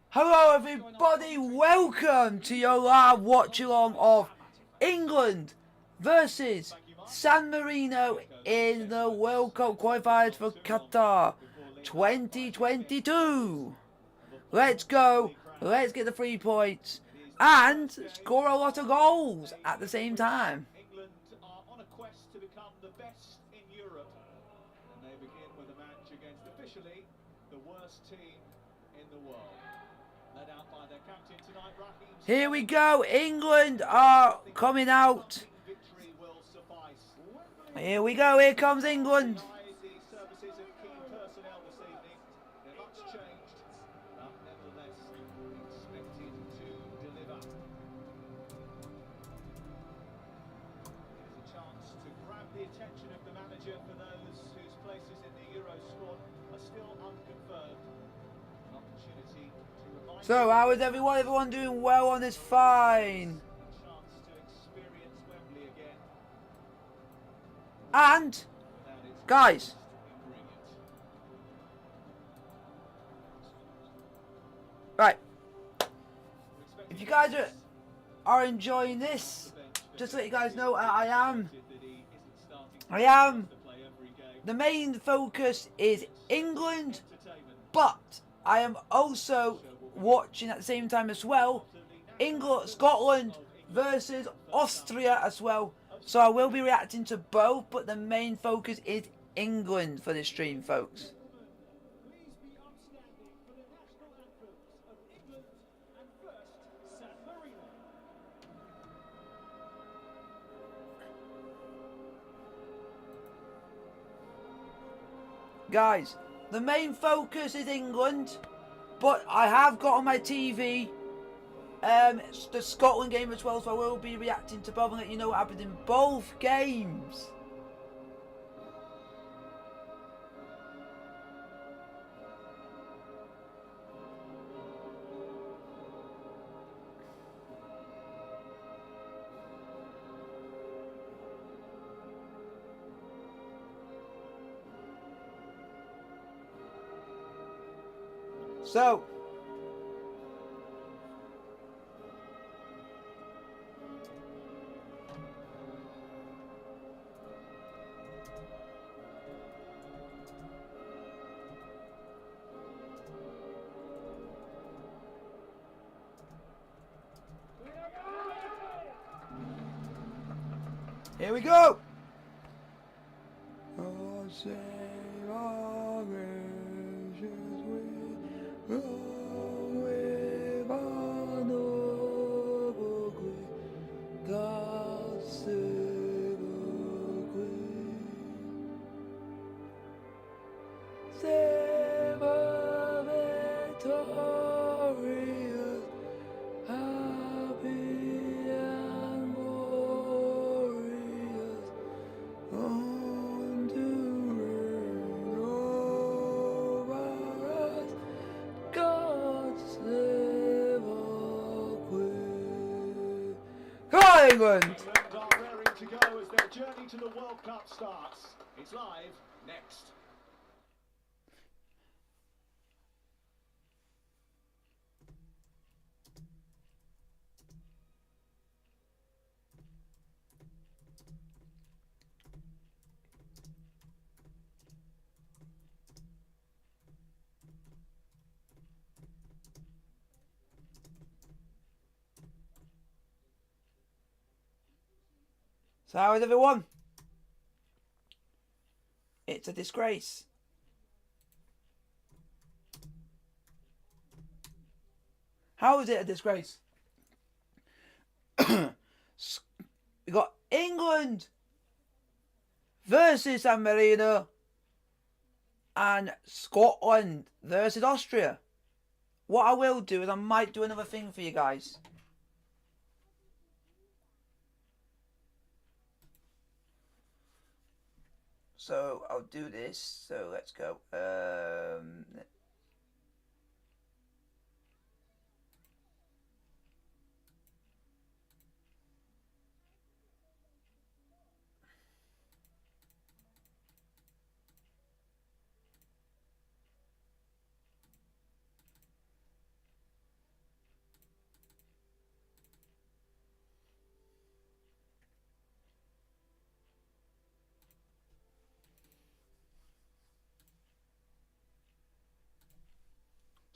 Hello everybody, welcome to your live watch along of England versus San Marino in the World Cup Qualifiers for Qatar 2022. Let's go, let's get the 3 points and score a lot of goals at the same time. England are on a quest to become the best in Europe, and they begin with a match against officially the worst team in the world. Led out by their captain tonight, Raheem. Here we go, England are coming out. Victory will suffice. Here we go, here comes England. The services of key personnel this evening. They're much changed, but nevertheless expected to deliver. Here's a chance to grab the attention of the manager for those whose places in the Euro squad are still unconfirmed. An opportunity to remind. So, how is everyone? Everyone doing well on this? Fine. A chance to experience Wembley again. And, guys, right, if you guys are enjoying this, just to let you guys know, I am. The main focus is England, but I am also watching at the same time as well England, Scotland versus Austria as well. So I will be reacting to both, but the main focus is England for this stream, folks. Please be upstanding for the national anthems of England and first San Marino. Guys, the main focus is England, but I have got on my TV the Scotland game as well, so I will be reacting to both and let you know what happened in both games. So, here we go. England. England are raring to go as their journey to the World Cup starts. It's live next. So how is everyone? It's a disgrace. How is it a disgrace? We got England versus San Marino and Scotland versus Austria. What I will do is I might do another thing for you guys. So I'll do this. So let's go.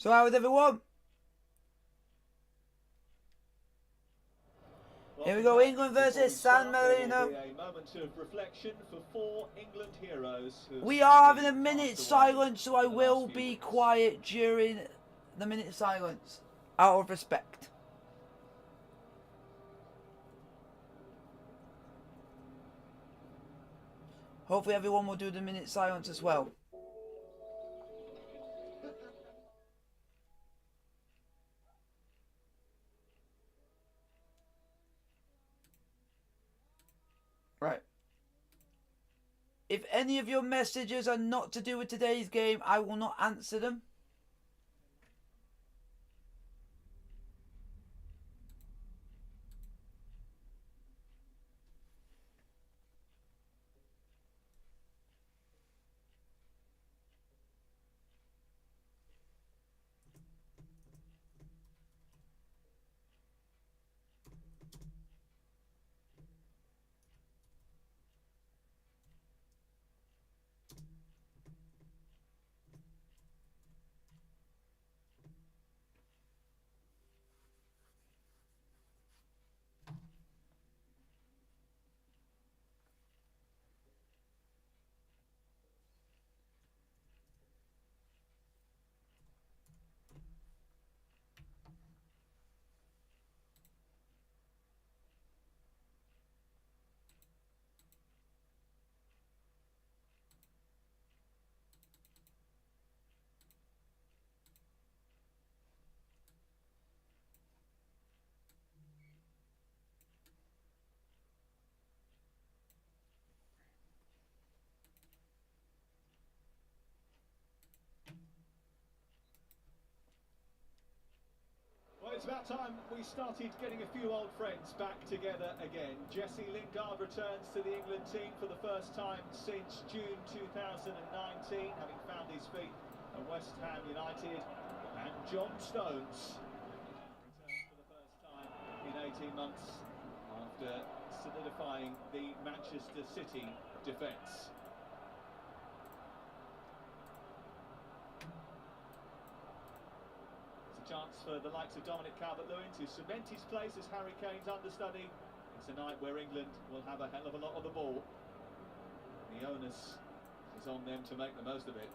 So how is everyone? Here we go, England versus San Marino. A moment of reflection for 4 England heroes. We are having a minute silence, so I will be quiet during the minute silence, out of respect. Hopefully everyone will do the minute silence as well. Right. If any of your messages are not to do with today's game, I will not answer them. Well, it's about time we started getting a few old friends back together again. Jesse Lingard returns to the England team for the first time since June 2019, having found his feet at West Ham United. And John Stones returns for the first time in 18 months after solidifying the Manchester City defence. Chance for the likes of Dominic Calvert-Lewin to cement his place as Harry Kane's understudy. It's a night where England will have a hell of a lot of the ball. The onus is on them to make the most of it.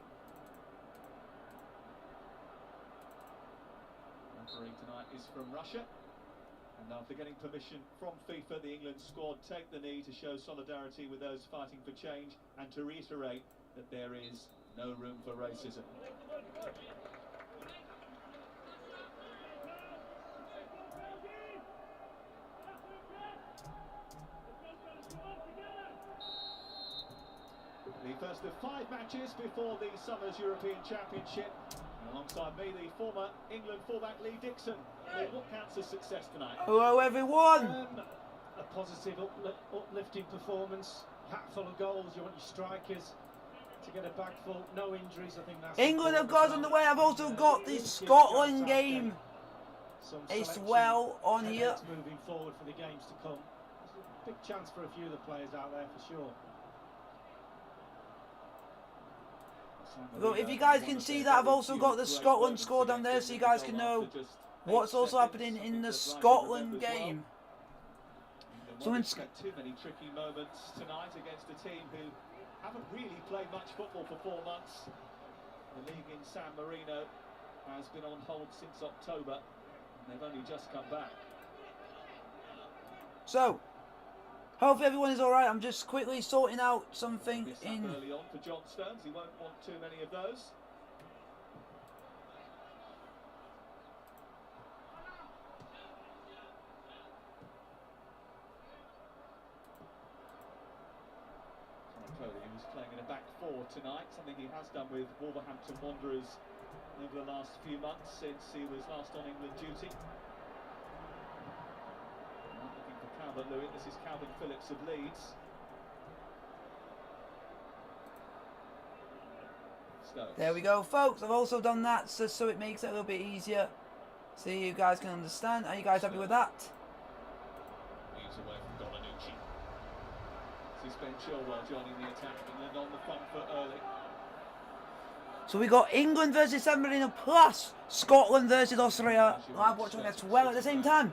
Referee tonight is from Russia, and after getting permission from FIFA, the England squad take the knee to show solidarity with those fighting for change and to reiterate that there is no room for racism. The first of 5 matches before the summer's European Championship. And alongside me, the former England fullback Lee Dixon. Lee, what counts as success tonight? Hello everyone! A positive, uplifting performance. Hat full of goals. You want your strikers to get a bag full. No injuries, I think that's England have got on the way. I've also got the Scotland game as well on here. Moving forward for the games to come. There's a big chance for a few of the players out there for sure. Look, if you guys can see that, I've also got the Scotland score down there so you guys can know what's also happening in the Scotland game. So in too many tricky moments tonight against a team who haven't really played much football for 4 months. The league in San Marino has been on hold since October, and they've only just come back. So, hopefully everyone is alright. I'm just quickly sorting out something in... Early on for John Stones, he won't want too many of those. He was playing in a back 4 tonight, something he has done with Wolverhampton Wanderers over the last few months since he was last on England duty. Looking for Calvert-Lewin, this is Calvin Phillips of Leeds. Stones. There we go, folks. I've also done that so it makes it a little bit easier so you guys can understand. Are you guys happy with that? Moves away from Donanucci. This is Ben Chilwell joining the attack. England on the front foot early. So we got England versus San Marino plus Scotland versus Austria. Live watching as well at the same time.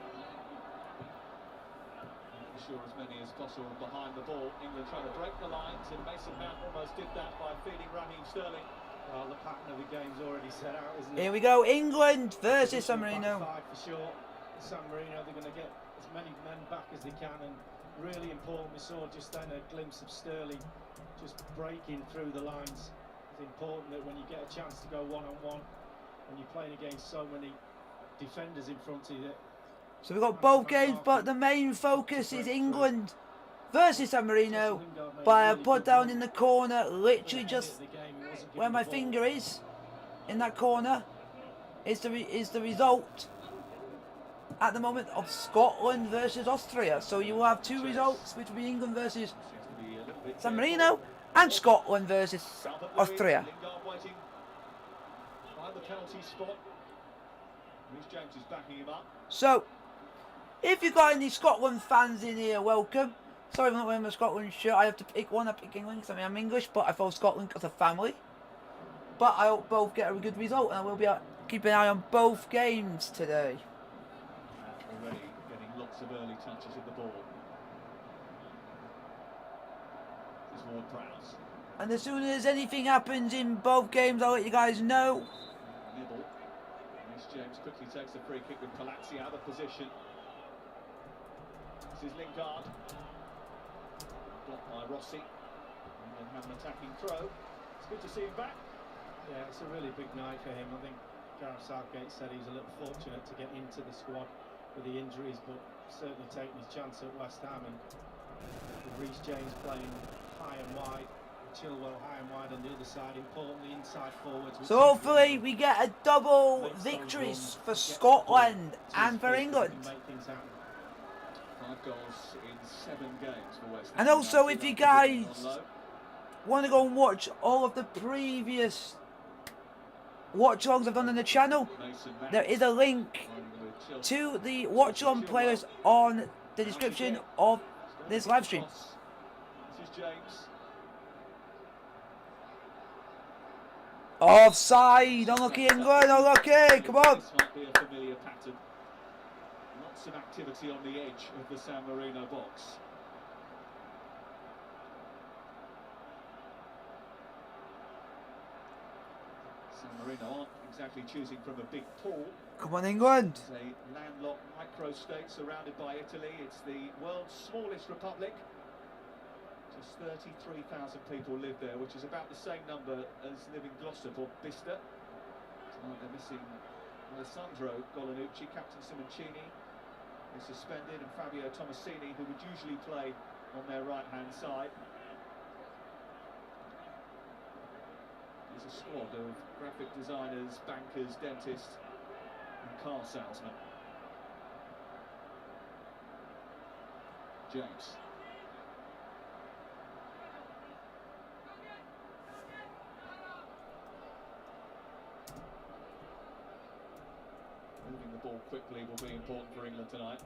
Sure as many as possible behind the ball. England trying to break the lines, and Mason Mount almost did that by feeding Raheem Sterling. Well, the pattern of the game's already set out, isn't it? Here we go, England versus San Marino. Five for sure. San Marino, they're going to get as many men back as they can, and really important. We saw just then a glimpse of Sterling just breaking through the lines. It's important that when you get a chance to go one-on-one, when you're playing against so many defenders in front of you. So we've got both games, but the main focus is England versus San Marino. By a put down in the corner, literally just where my finger is, in that corner, is the result at the moment of Scotland versus Austria. So you will have two results, which will be England versus San Marino and Scotland versus Austria. The penalty spot. Reece James is backing him up. So, if you've got any Scotland fans in here, welcome. Sorry I'm not wearing my Scotland shirt. I have to pick one. I pick England because I'm English, but I follow Scotland because of family. But I hope both get a good result, and I will be keeping an eye on both games today. Already getting lots of early touches of the ball. This is Ward-Prowse. And as soon as anything happens in both games, I'll let you guys know. Nibble. Reece James quickly takes the free kick with Palazzi out of position. This is Lingard. Blocked by Rossi. And then have an attacking throw. It's good to see him back. Yeah, it's a really big night for him. I think Gareth Southgate said he was a little fortunate to get into the squad with the injuries, but certainly taking his chance at West Ham, and with Reece James playing high and wide, Chilwell high and wide on the other side, importantly inside forwards. So hopefully we get a double victories for Scotland and for England. 5 goals in 7 games for West Ham. And also, if you guys want to go and watch all of the previous watch-alongs I've done on the channel, there is a link to the watch-along players on the description of this live stream. This is James. Offside! Unlucky England, unlucky! Come on! This might be a familiar pattern. Lots of activity on the edge of the San Marino box. San Marino aren't exactly choosing from a big pool. Come on, England! It's a landlocked micro-state surrounded by Italy. It's the world's smallest republic. Just 33,000 people live there, which is about the same number as live in Glossop or Bicester. Tonight they're missing Alessandro Golinucci, Captain Simoncini is suspended, and Fabio Tomasini, who would usually play on their right-hand side. There's a squad of graphic designers, bankers, dentists and car salesmen. James. Moving the ball quickly will be important for England tonight.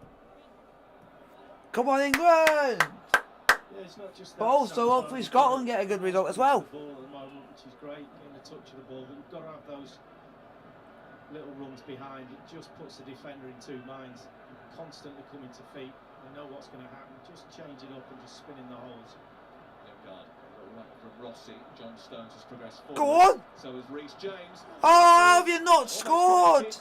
Come on, England! Yeah, it's not just that, But also, hopefully Scotland get a good result as well. The ball at the moment, which is great, getting a touch of the ball, but you've got to have those little runs behind. It just puts the defender in two minds, constantly coming to feet. They know what's going to happen. Just change it up and just spin in the holes. Lingard, a run from Rossi. John Stones has progressed forward. Go on! So has Reece James. Oh, how have you not scored?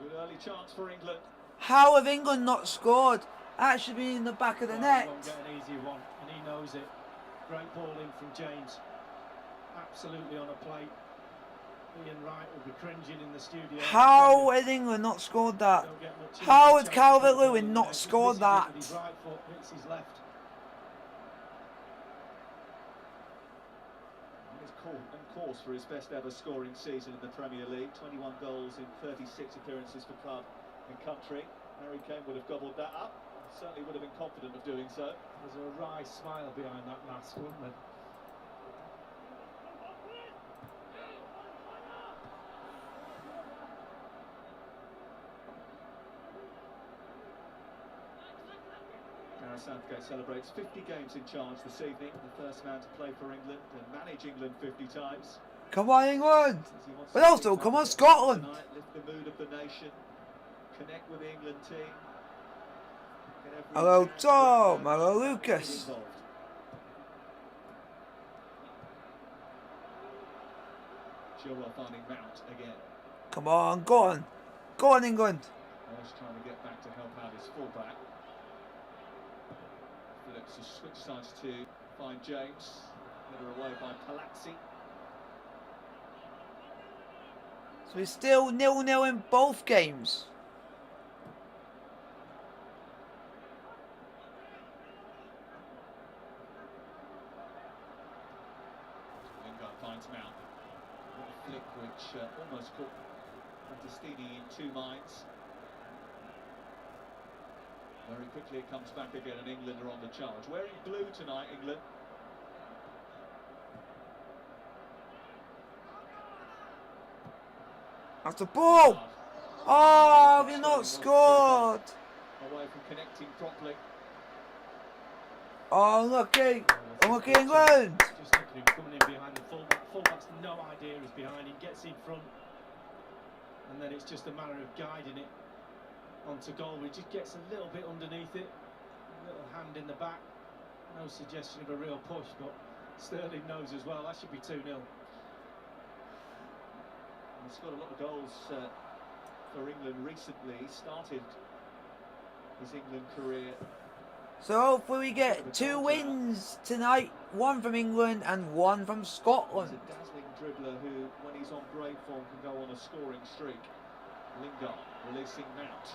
Good early chance for England. How have England not scored? That should be in the back of the net. He won't get an easy one, and he knows it. Great ball in from James. Absolutely on a plate. Ian Wright will be cringing in the studio. How has England not scored that? How has Calvert-Lewin not scored that? His right foot hits his left. He's on course for his best ever scoring season in the Premier League. 21 goals in 36 appearances for club and country. Harry Kane would have gobbled that up. Certainly would have been confident of doing so. There's a wry smile behind that mask, wouldn't there? Gareth Southgate celebrates 50 games in charge this evening. The first man to play for England and manage England 50 times. Come on, England! Says he wants But to also, pick come up on, the Scotland! tonight, lift the mood of the nation, connect with the England team. Get every Hello, fan, Tom. ground, Hello, family Lucas. involved. Chilwell finding Mount again. Come on, go on. Go on, England. Walsh trying to get back to help out his fullback. Phillips has switched sides to find James. Header away by Palazzi. So we're still 0-0 in both games. Lingard finds Mount. What a flick which almost caught Battistini in two minds. Very quickly it comes back again and England are on the charge. Wearing blue tonight, England. That's the ball. Oh, we've not scored. Away from connecting properly. Oh, unlucky. Unlucky, England. Just looking at him coming in behind the fullback. Fullback's no idea he's behind him, gets in front, and then it's just a matter of guiding it onto goal. He just gets a little bit underneath it, a little hand in the back. No suggestion of a real push, but Sterling knows as well that should be 2-0. He's scored a lot of goals for England recently. He started his England career. So hopefully we get 2 wins tonight. 1 from England and 1 from Scotland. He's a dazzling dribbler who, when he's on great form, can go on a scoring streak. Lingard releasing Mount.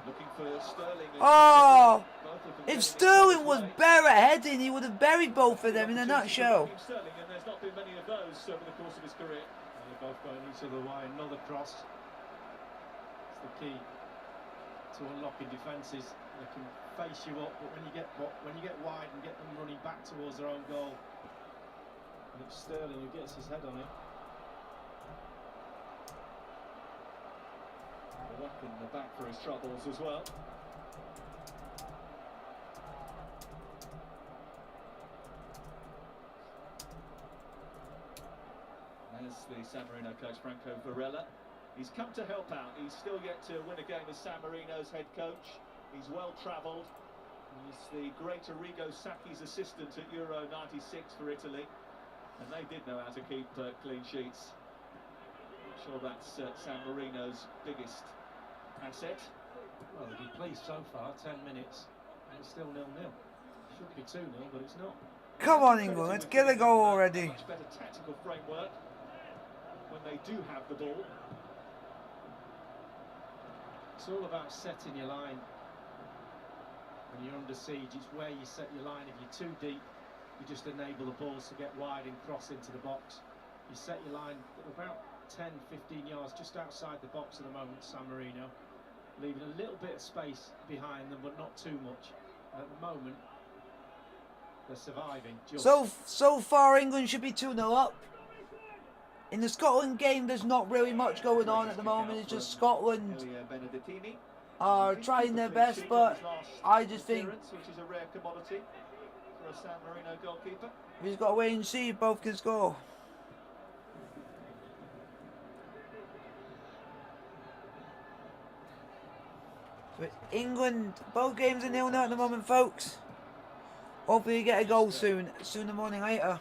Looking for Sterling. Oh! Both of them If getting Sterling each was other's way. better at heading, he would have buried both of them in a Opportunity for nutshell. Raheem Sterling, and there's not been many of those over the course of his career. They're both going each other way. Another cross. It's the key to unlocking defences. They can face you up, but when you get wide and get them running back towards their own goal, and it's Sterling who gets his head on it. A whack in the back for his troubles as well. There's the San Marino coach Franco Varela. He's come to help out. He's still yet to win a game as San Marino's head coach. He's well travelled. He's the great Arrigo Sacchi's assistant at Euro 96 for Italy. And they did know how to keep clean sheets. I'm sure that's San Marino's biggest asset. Well, they've been pleased so far, 10 minutes, and it's still 0-0. Should be 2-0, but it's not. Come on, England, let's get a goal already. Much better tactical framework when they do have the ball. It's all about setting your line. When you're under siege, it's where you set your line. If you're too deep, you just enable the balls to get wide and cross into the box. You set your line at about 10-15 yards just outside the box at the moment, San Marino, leaving a little bit of space behind them, but not too much. And at the moment, they're surviving. Just. So far, England should be 2-0 up. In the Scotland game, there's not really much going on at the moment. It's just Scotland are trying their best, but I just think which is a rare commodity for a San Marino goalkeeper. we've got to wait and see if both can score. But England, both games are 0-0 at the moment, folks. Hopefully we get a goal sooner more than later.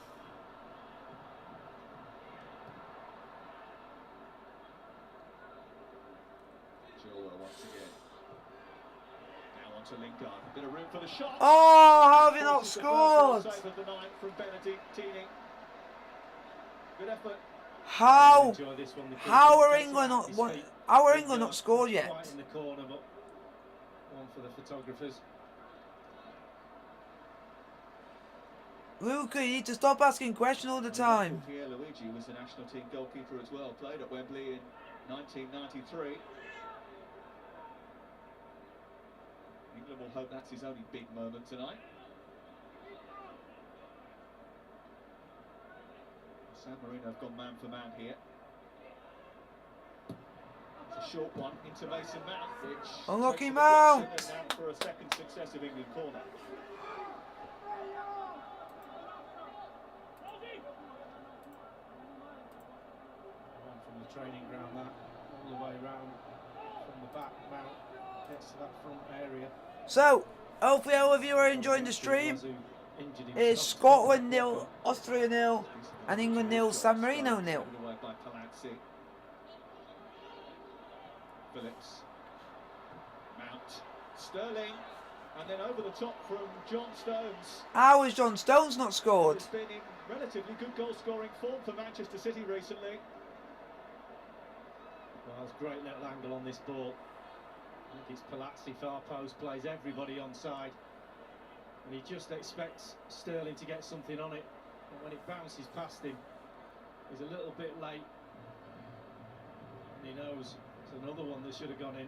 Once again. Now on to Lingard. A bit of room for the shot. Oh, how have you not scored? Save of the night from Benedettini. Good effort. How This one, are England not scored yet? Quite in the corner, but one for the photographers. Luca, you need to stop asking questions all the time. Luigi was the national team goalkeeper as well. Played at Wembley in 1993. England will hope that's his only big moment tonight. San Marino have gone man for man here. It's a A short one into Mason Mount, which Unlucky takes a Mount. deflection, and now for a second successive England corner. From the training ground, that all the way round from the back. Mount gets to that front area. So, hopefully all of you are enjoying the stream. It's Scotland 0, Austria 0, and England 0, San Marino 0. Away by Palazzi. Phillips. Mount. Sterling. And then over the top from John Stones. How has John Stones not scored? He's been in relatively good goal-scoring form for Manchester City recently. Well, that's a great little angle on this ball. I think it's Palazzi, far post, plays everybody on side. And he just expects Sterling to get something on it. And when it bounces past him, he's a little bit late. And he knows it's another one that should have gone in.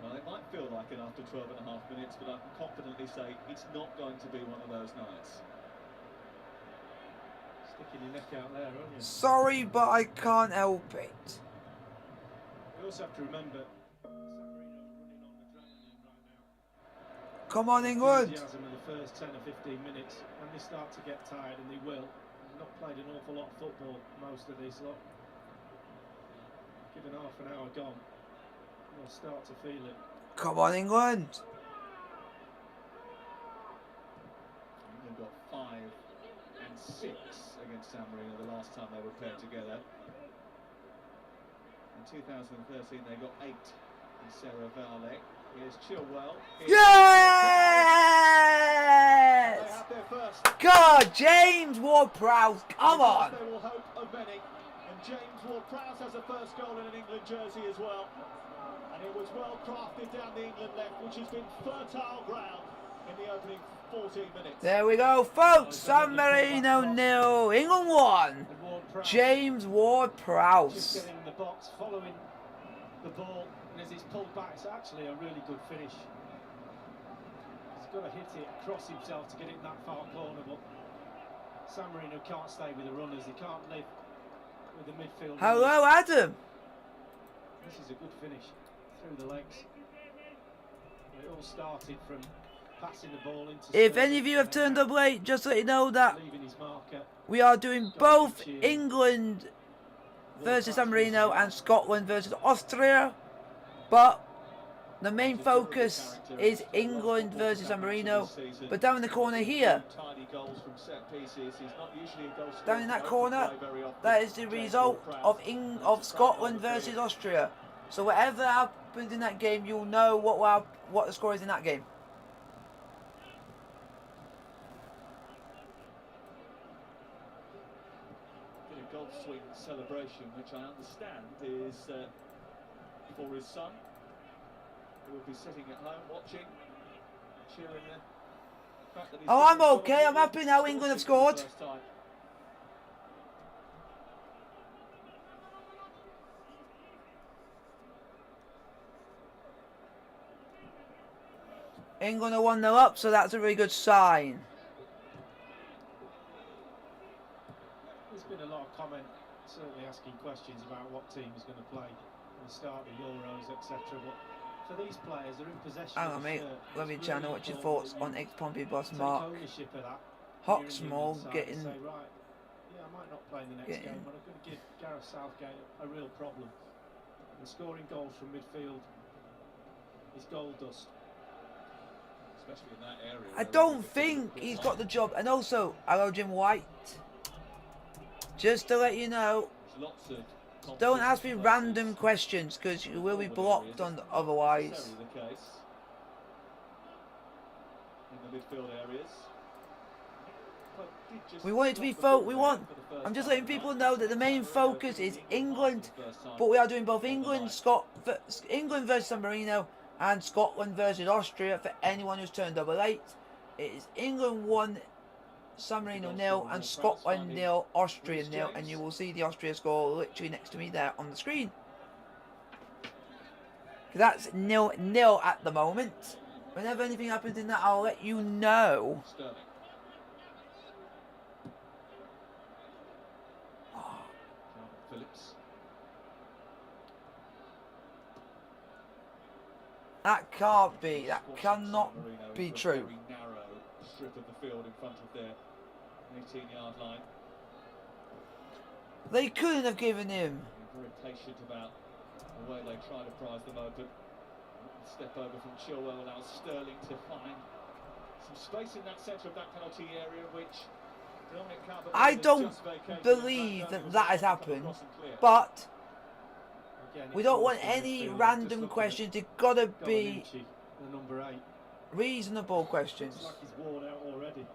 Well, it might feel like it after 12 and a half minutes, but I can confidently say it's not going to be one of those nights. Sticking your neck out there, aren't you? Sorry, but I can't help it. We also have to remember San Marino's running on adrenaline right now. Come on, England. Enthusiasm in the first 10 or 15 minutes, and they start to get tired, and they will. They've not played an awful lot of football most of this lot. Given half an hour gone, they'll start to feel it. Come on, England. England got 5 and 6 against San Marino the last time they were paired together. In 2013 they got 8 in Serravalle. Here's Chilwell. Yes! They have their first. God, James Ward-Prowse, come on. They will hope of many. And James Ward-Prowse has a first goal in an England jersey as well. And it was well crafted down the England left, which has been fertile ground in the opening 14 minutes. There we go, folks. San Marino 0, England 1. James Just Ward-Prowse. getting in the box, following the ball, and as it's pulled back, it's actually a really good finish. He's got to hit it, cross himself to get it in that far corner, but San Marino can't stay with the runners, they can't live with the midfield. Hello, Adam. This is a good finish through the legs. It all started from passing the ball into. If any of you have turned up late, just to let you know that leaving his marker. we are doing both England versus San Marino and Scotland versus Austria, but the main focus is England versus San Marino. But down in the corner here, down in that corner, that is the result of Scotland versus Austria. So whatever happens in that game, you'll know what the score is in that game. A golf swing celebration, which I understand is for his son, who will be sitting at home watching, cheering the fact that he's Oh, I'm okay. I'm happy now England have scored. First time. England are 1-0 up, so that's a really good sign. There's been a lot of comment, certainly asking questions about what team is going to play at the start of the Euros, etc. But for these players, they're in possession. Hang of on, the mate. shirt. Love your It's channel. really What's your important thoughts that on you ex-Pompey boss take Mark? ownership of that. Hoxmall You're in the getting... inside and say, right, yeah, I might not play in the next game, but I'm going to give Gareth Southgate a real problem. And scoring goals from midfield is gold dust. Especially in that area. I don't think he's got the job. And also, hello Jim White. Just to let you know, Lots of don't ask me random questions because you will be blocked on otherwise. The case in the midfield areas. We want it to be I'm just letting people know that the main focus is England, but we are doing both England versus San Marino and Scotland versus Austria for anyone who's turned up late. It is England 1, San Marino 0, and Scotland 0, Austria 0, and you will see the Austria score literally next to me there on the screen. That's 0-0 at the moment. Whenever anything happens in that, I'll let you know. Phillips. That can't be. That Squashing cannot San Marino be into a true. very narrow strip of the field in front of their 18-yard line. They couldn't have given him. Very patient about the way they try to prize them open. A step over from Chilwell allows Sterling to find some space in that centre of that penalty area, which Dominic Calvert-Lewin I has don't just vacated. believe And that has was able to come happened, across and clear. but Again, we it's don't want forced in any midfield. Just random looking questions. It's at gotta be Bonucci, the number 8. reasonable questions. Looks like he's worn out already.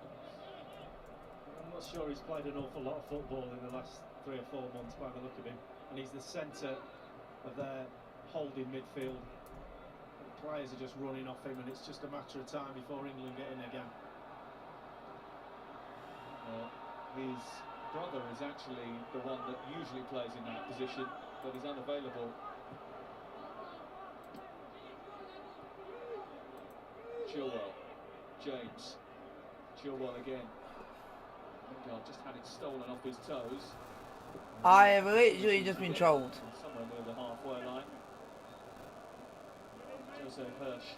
I'm not sure he's played an awful lot of football in the last 3 or 4 months by the look of him. And he's the centre of their holding midfield. The players are just running off him, and it's just a matter of time before England get in again. His brother is actually the one that usually plays in that position, but he's unavailable. Chilwell, James, Chilwell again. Lingard just had it stolen off his toes. I have literally just been trolled. Somewhere near the halfway line. Jose Hirsch.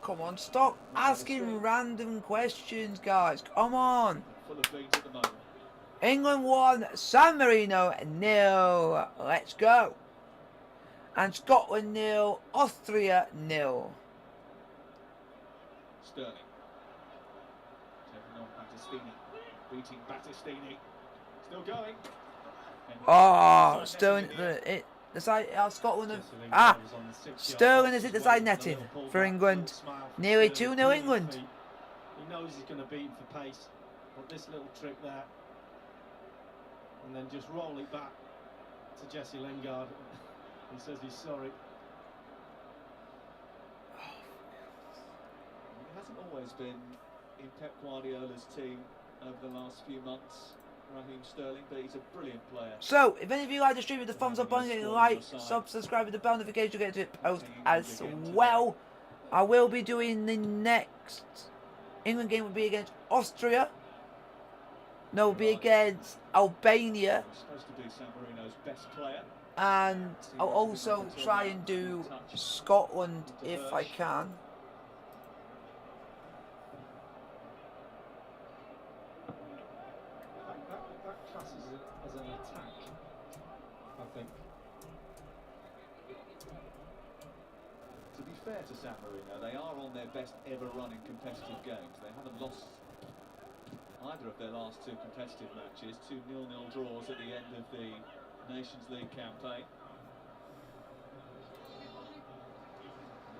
Come on, stop asking random questions, guys. Come on. Full of beans at the moment. England 1, San Marino 0. Let's go. And Scotland 0, Austria 0. Sterling. Taking on Battistini. Beating Battistini. Still going. Oh, Sterling. The side, Scotland have. Sterling is at the side netting for England. Nearly 2-0 England. He knows he's going to beat him for pace, but this little trick there, and then just roll it back to Jesse Lingard. He says he's sorry. It hasn't always been in Pep Guardiola's team over the last few months, Raheem Sterling, but he's a brilliant player. So, if any of you like the stream with the thumbs up button, get a like, subscribe with the bell notification to get to it post as well. I will be doing the next England game will be against Austria. No, will be against Albania. Supposed to be San Marino's best player. And I'll also try and do Scotland if I can. That classes as an attack, I think. To be fair to San Marino, they are on their best ever run in competitive games. They haven't lost either of their last 2 competitive matches, 2 0-0 draws at the end of the Nations League campaign.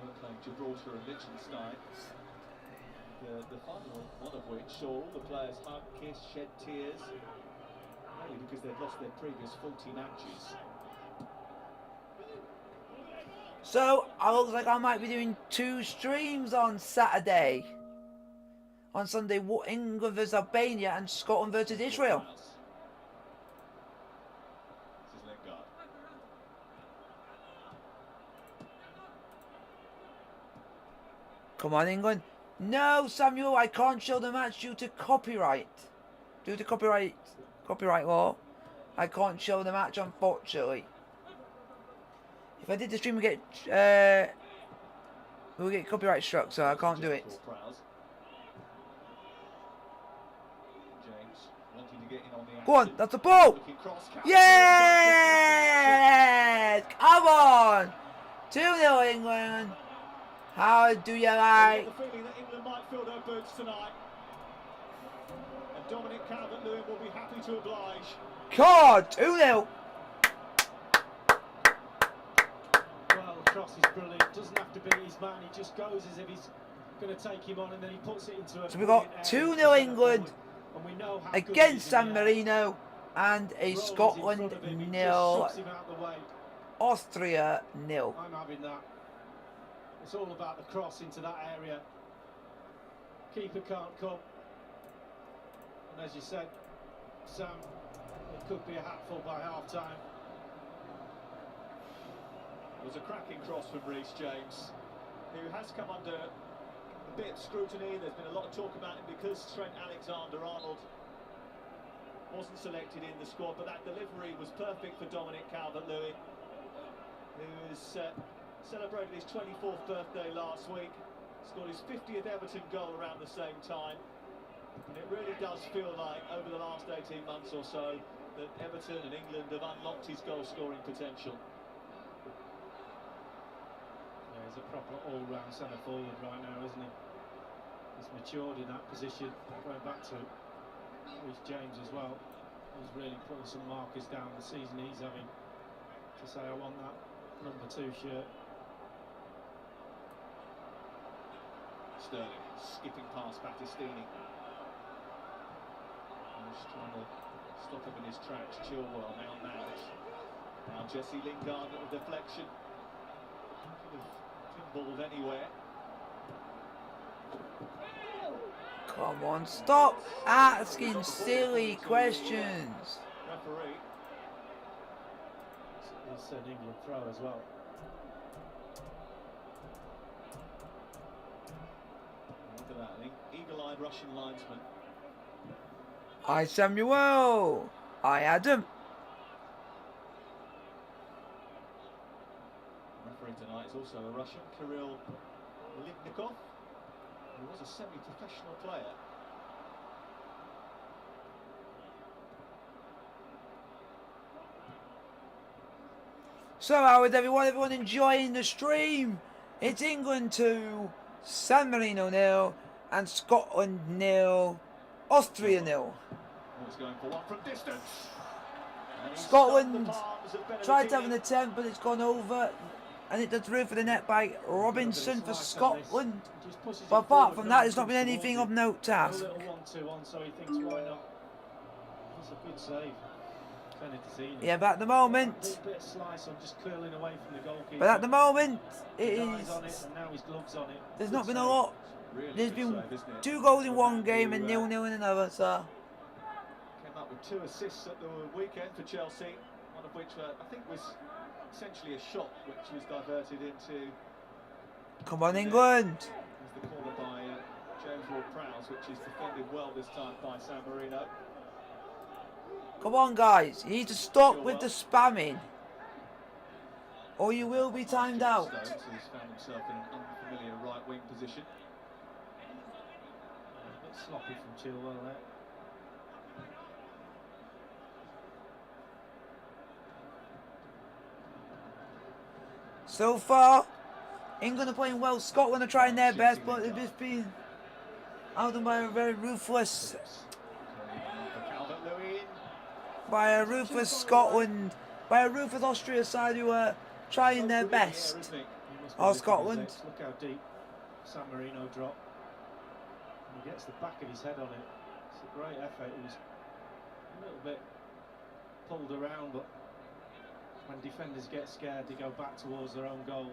We're playing Gibraltar and Liechtenstein. The final one of which saw all the players hug, kiss, shed tears, mainly because they've lost their previous 40 matches. So, I looks like I might be doing 2 streams on Saturday. On Sunday, England versus Albania and Scotland versus Israel. This is Lingard. Come on, England. No, Samuel, I can't show the match due to copyright. Due to copyright law, I can't show the match, unfortunately. If I did the stream, we'll get copyright struck, so I can't do it. Go on, that's the ball! Yes! Come on! 2-0 England. How do you like? The feeling that England might fill their boots tonight. And Dominic Calvert-Lewin will be happy to oblige. God, 2-0. Well, the cross is brilliant. Doesn't have to beat his man. He just goes as if he's going to take him on, and then he puts it into a. So we got 2-0 England against San Marino, and a Scotland 0, Austria 0. I'm having that. It's all about the cross into that area. Keeper can't come. And as you said, Sam, it could be a hatful by half-time. It was a cracking cross from Reece James, who has come under a bit of scrutiny. There's been a lot of talk about him because Trent Alexander-Arnold wasn't selected in the squad, but that delivery was perfect for Dominic Calvert-Lewin, who has celebrated his 24th birthday last week, scored his 50th Everton goal around the same time, and it really does feel like over the last 18 months or so that Everton and England have unlocked his goal-scoring potential. Yeah, he's a proper all-round centre forward right now, isn't he? He's matured in that position, going back to Reece James as well. He's really putting some markers down the season he's having to say, I want that number 2 shirt. Sterling skipping past Battistini. Just trying to stop him in his tracks. Chilwell now Mount. Now Jesse Lingard at the deflection. Could have pinballed anywhere. Come on, stop asking silly questions. Referee. It's an England throw as well. Look at that, eagle-eyed Russian linesman. Hi Samuel. Hi Adam. Referee tonight is also a Russian, Kirill Livnikov, who was a semi-professional player. So how is everyone? Everyone enjoying the stream? It's England 2, San Marino 0, and Scotland 0, Austria 0. He's going for one from distance. Scotland tried to have an attempt, but it's gone over, and it does through for the net by Robinson for Scotland. But apart from that, there's not been anything of note to ask. A little 1-2 on, so he thinks, why not? That's a good save. Yeah, but at the moment, bit of slice on, just curling away from the goalkeeper. But at the moment, it on is. it, and now his gloves on it. There's Good not been save. a lot. Really There's good been save, isn't it? 2 goals in one game and 0-0 in another. So Came up with 2 assists at the weekend for Chelsea, one of which I think was essentially a shot which was diverted into. come on, England. There's the corner by James Ward-Prowse, which is defended well this time by San Marino. Come on, guys. You need to stop with the spamming, or you will be timed out. Stones, who's found himself in an unfamiliar right wing position. A bit sloppy from Chilwell there. So far, England are playing well. Scotland are trying their best, but they've just been outdone by a very ruthless, Scotland, by a ruthless Austria side who are trying their best. Or Scotland. Look how deep San Marino dropped. And he gets the back of his head on it. It's a great effort. He was a little bit pulled around, but when defenders get scared, they go back towards their own goal.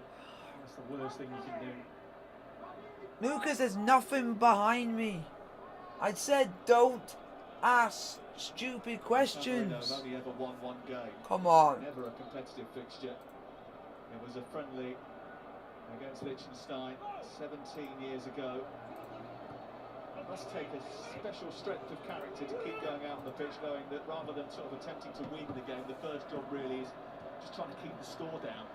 That's the worst thing you can do. Lucas, there's nothing behind me. I said don't ask stupid questions. I've only ever won 1 game. Come on. Never a competitive fixture. It was a friendly against Liechtenstein 17 years ago. It must take a special strength of character to keep going out on the pitch, knowing that rather than sort of attempting to win the game, the first job really is just trying to keep the score down.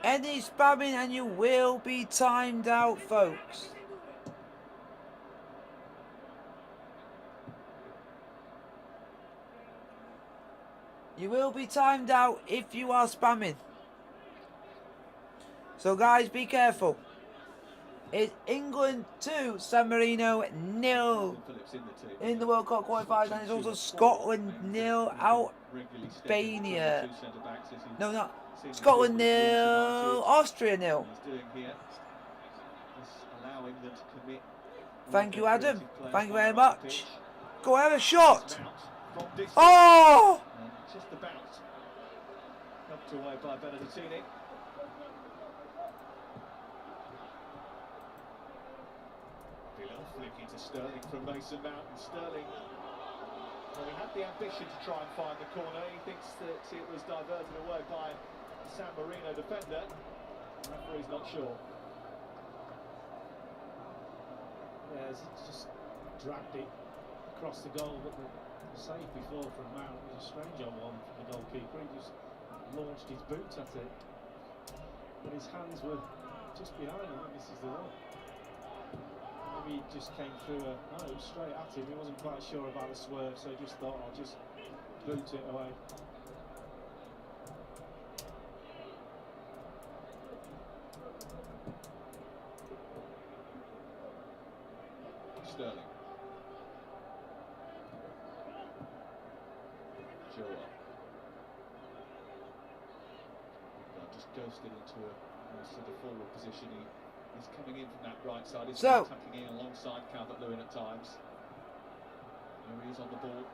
Any spamming and you will be timed out, folks. You will be timed out if you are spamming. So guys, be careful. It's England 2, San Marino 0 in the World Cup Qualification, and it's also Scotland 0, Albania. No, not Scotland 0, Austria 0. Thank you, Adam. Thank you very much. Go have a shot. Oh! Just about helped away by Benedettini. A little flicky to Sterling from Mason Mount, and Sterling, well, he had the ambition to try and find the corner. He thinks that it was diverted away by the San Marino defender. The referee's not sure. Yeah, it's just dragged it across the goal, but the save before from Mount was a strange one from the goalkeeper. He just launched his boot at it, but his hands were just behind him. This is the one. Maybe he just came through no, it was straight at him. He wasn't quite sure about the swerve, so he just thought, I'll just boot it away. Sterling. Joel. Just ghosted into a sort of forward position. He's coming in from that right side. He's tucking in alongside Calvert-Lewin at times. Here he is on the ball.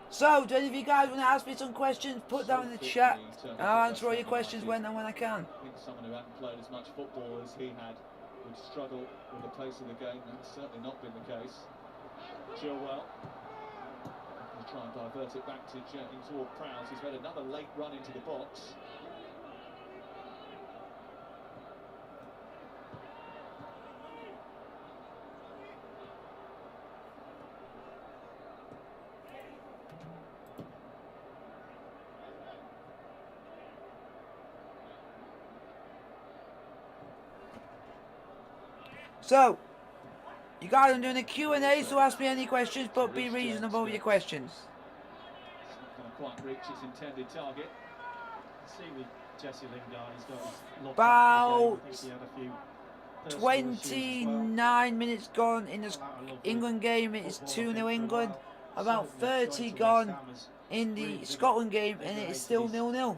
So, do any of you guys want to ask me some questions? Put down in the chat, and I'll answer all your questions when and when I can. I think someone who hadn't played as much football as he had would struggle with the pace of the game. That's certainly not been the case. Chilwell. He'll try and divert it back to toward Prowse. He's made another late run into the box. So, you guys are doing a Q&A, so ask me any questions, but be reasonable with your questions. It's not going to quite reach its intended target. See with Jesse Lingard, he's got his look About I think he had a few 29 minutes gone in the England game. It's 2-0 England. About 30 gone in the Scotland game, and it is still 0-0.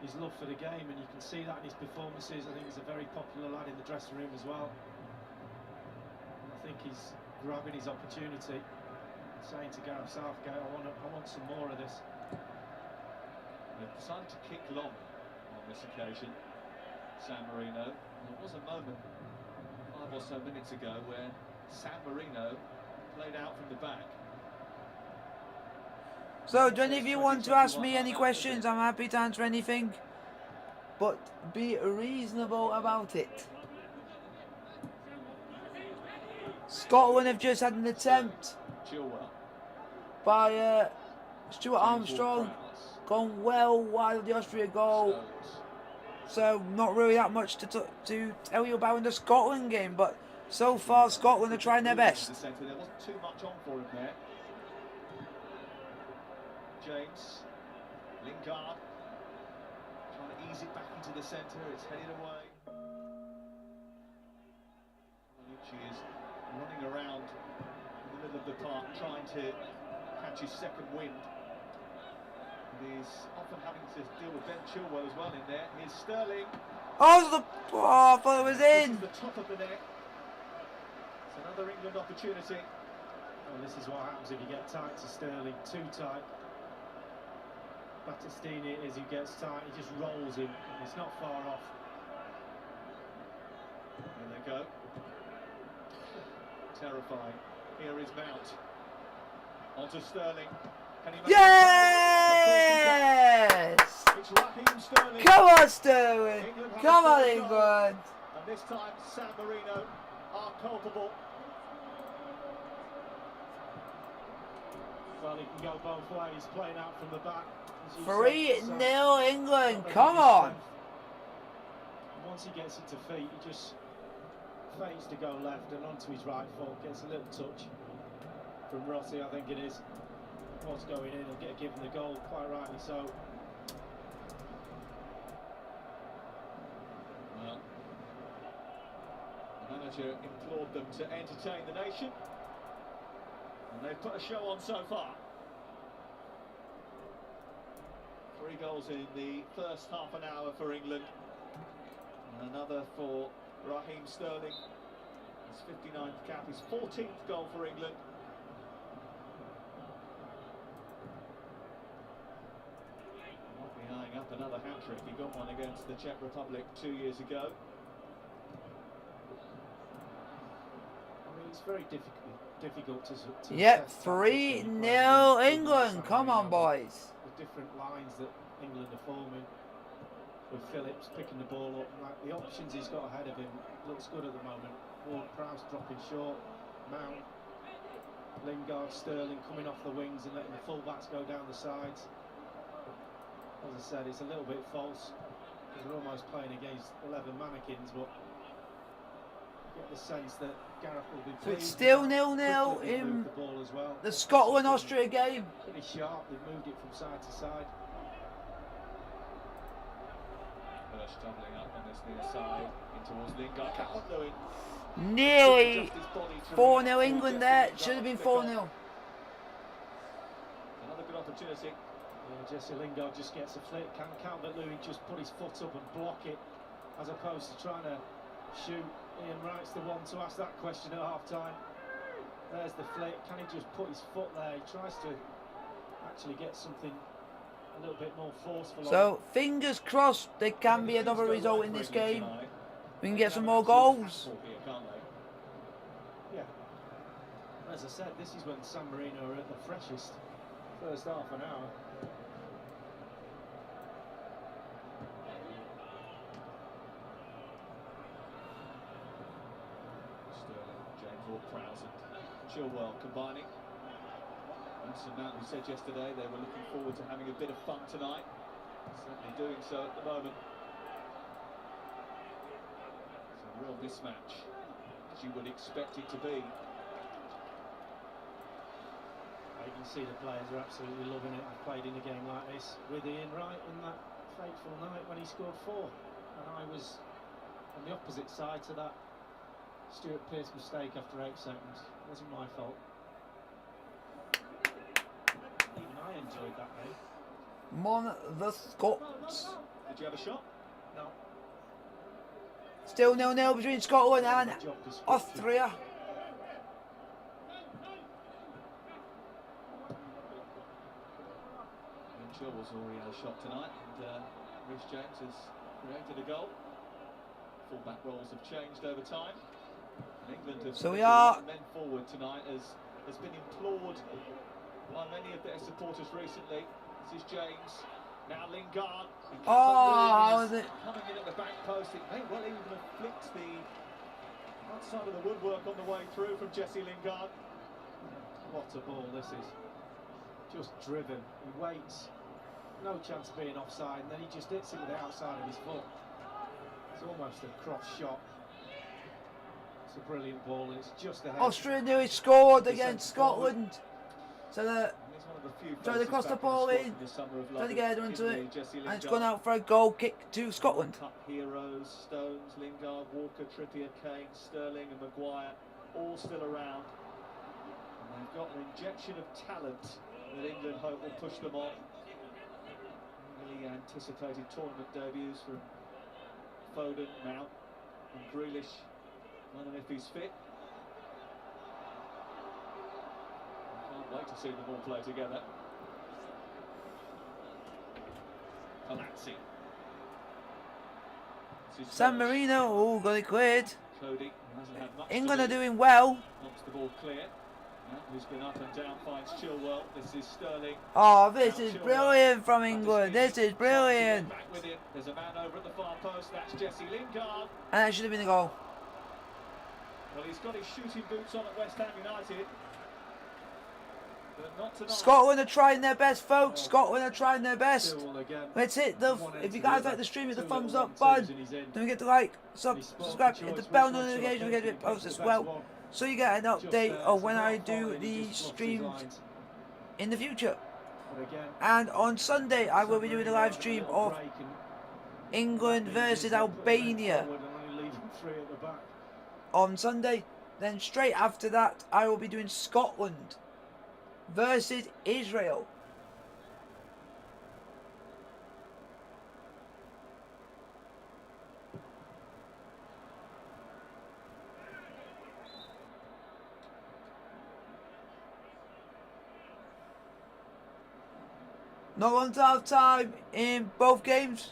His love for the game, and you can see that in his performances. I think he's a very popular lad in the dressing room as well. I think he's grabbing his opportunity, saying to Gareth Southgate, I want some more of this. They've decided to kick long on this occasion, San Marino. There was a moment 5 or so minutes ago where San Marino played out from the back. So, do any of you want to ask me any questions? I'm happy to answer anything, but be reasonable about it. Scotland have just had an attempt by Stuart Armstrong, gone well wide of the Austria goal. So not really that much to tell you about in the Scotland game, but so far Scotland are trying their best. There wasn't too much on for him there. James, Lingard, trying to ease it back into the centre. It's headed away. She is running around in the middle of the park, trying to catch his second wind. He's often having to deal with Ben Chilwell as well in there. Here's Sterling. Oh, I thought it was in. This is the top of the net. It's another England opportunity. And this is what happens if you get tight to Sterling, too tight. Battistini, as he gets tight, he just rolls him, and it's not far off. There they go. Terrifying. Here is Mount. Onto Sterling. Can he make Yes! It's Raheem Sterling. Come on, Sterling. Come on, England. And this time, San Marino are culpable. Well, he can go both ways, playing out from the back. 3-0 England. Come on. Once he gets it to feet, he just fakes to go left and onto his right foot, gets a little touch from Rossi, I think it is. What's going in and get given the goal, quite rightly so. Well, the manager implored them to entertain the nation, and they've put a show on so far. 3 goals in the first half an hour for England, and another for Raheem Sterling. His 59th cap, his 14th goal for England. Might be eyeing up another hat-trick. He got one against the Czech Republic 2 years ago. I mean, it's very difficult to Yep, 3-0 England. Come on, boys. The different lines that England are forming, with Phillips picking the ball up, and like the options he's got ahead of him looks good at the moment. Ward-Prowse dropping short, Mount, Lingard, Sterling coming off the wings and letting the full-backs go down the sides. As I said, it's a little bit false because we're almost playing against 11 mannequins, but I get the sense that Gareth will be So it's pleased still with how 0-0 quickly they've in moved the ball as well. the Scotland-Austria game. Pretty sharp, they've moved it from side to side. First doubling up on this near side, in towards Lingard. Calvert-Lewin. Nearly 4-0 England there. Should have been 4-0. Another good opportunity. Yeah, Jesse Lingard just gets a flick. Can Calvert-Lewin just put his foot up and block it, as opposed to trying to shoot? Ian Wright's the one to ask that question at half-time. There's the flick. Can he just put his foot there? He tries to actually get something a little bit more forceful. So fingers crossed there can be another result in this game. We can get some more goals. Yeah. As I said, this is when San Marino are at the freshest. First half an hour. Sterling, James Ward-Prowse and Chilwell combining. Mason Mount, who said yesterday they were looking forward to having a bit of fun tonight. Certainly doing so at the moment. It's a real mismatch, as you would expect it to be. You can see the players are absolutely loving it. I've played in a game like this with Ian Wright in that fateful night when he scored 4, and I was on the opposite side to that Stuart Pearce mistake after 8 seconds. It wasn't my fault. Even I enjoyed that game. Mon the Scots. Did you have a shot? No. Still 0-0 between Scotland and Job description. Austria. Chilwell's already had a shot tonight, and Reece James has created a goal. Full-back roles have changed over time. And England have So we are men forward tonight, as has been implored by many of their supporters recently. This is James, now Lingard. Oh, was it? Coming in at the back post. It may well even have flicked the outside of the woodwork on the way through from Jesse Lingard. What a ball this is. Just driven. He waits. No chance of being offside, and then he just hits it with the outside of his foot. It's almost a cross shot. It's a brilliant ball, and it's just ahead. Austria nearly scored against Scotland. So they crossed the ball in, tried to get header into it, and it's gone out for a goal kick to Scotland. Cup heroes, Stones, Lingard, Walker, Trippier, Kane, Sterling and Maguire, all still around. And they've got an injection of talent that England hope will push them on. Really anticipated tournament debuts from Foden, Mount and Grealish. I don't know if he's fit. Can't wait to see them all play together. Palazzi. San Marino, oh, got it cleared. Cody hasn't had much. England are doing well. Knocks the ball clear. Who's been up and down, finds Chilwell. This is Sterling. Oh, this is brilliant from England. This is brilliant. Back with him. There's a man over at the far post. That's Jesse Lingard. And that should have been a goal. Well, he's got his shooting boots on at West Ham United. But not tonight. Scotland are trying their best, folks. Scotland are trying their best. Let's hit the. If you guys like the stream, hit the thumbs up button. Don't forget to like, subscribe, hit the bell notification, get it post as well, so you get an update of when I do the streams in the future. And on Sunday, I will be doing a live stream of England versus Albania on Sunday. Then straight after that, I will be doing Scotland versus Israel. Not on to half time in both games.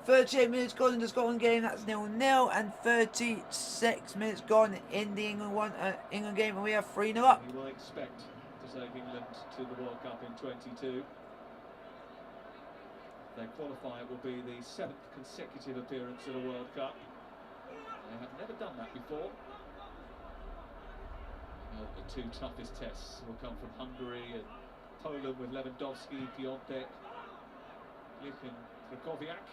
38 minutes gone in the Scotland game, that's 0-0, and 36 minutes gone in the England game, and we are 3-0 up. We will expect to take England to the World Cup in 22. Their qualifier will be the 7th consecutive appearance at a World Cup. They have never done that before. The two toughest tests will come from Hungary and Poland with Lewandowski, Piontek, Milik and Krakowiak.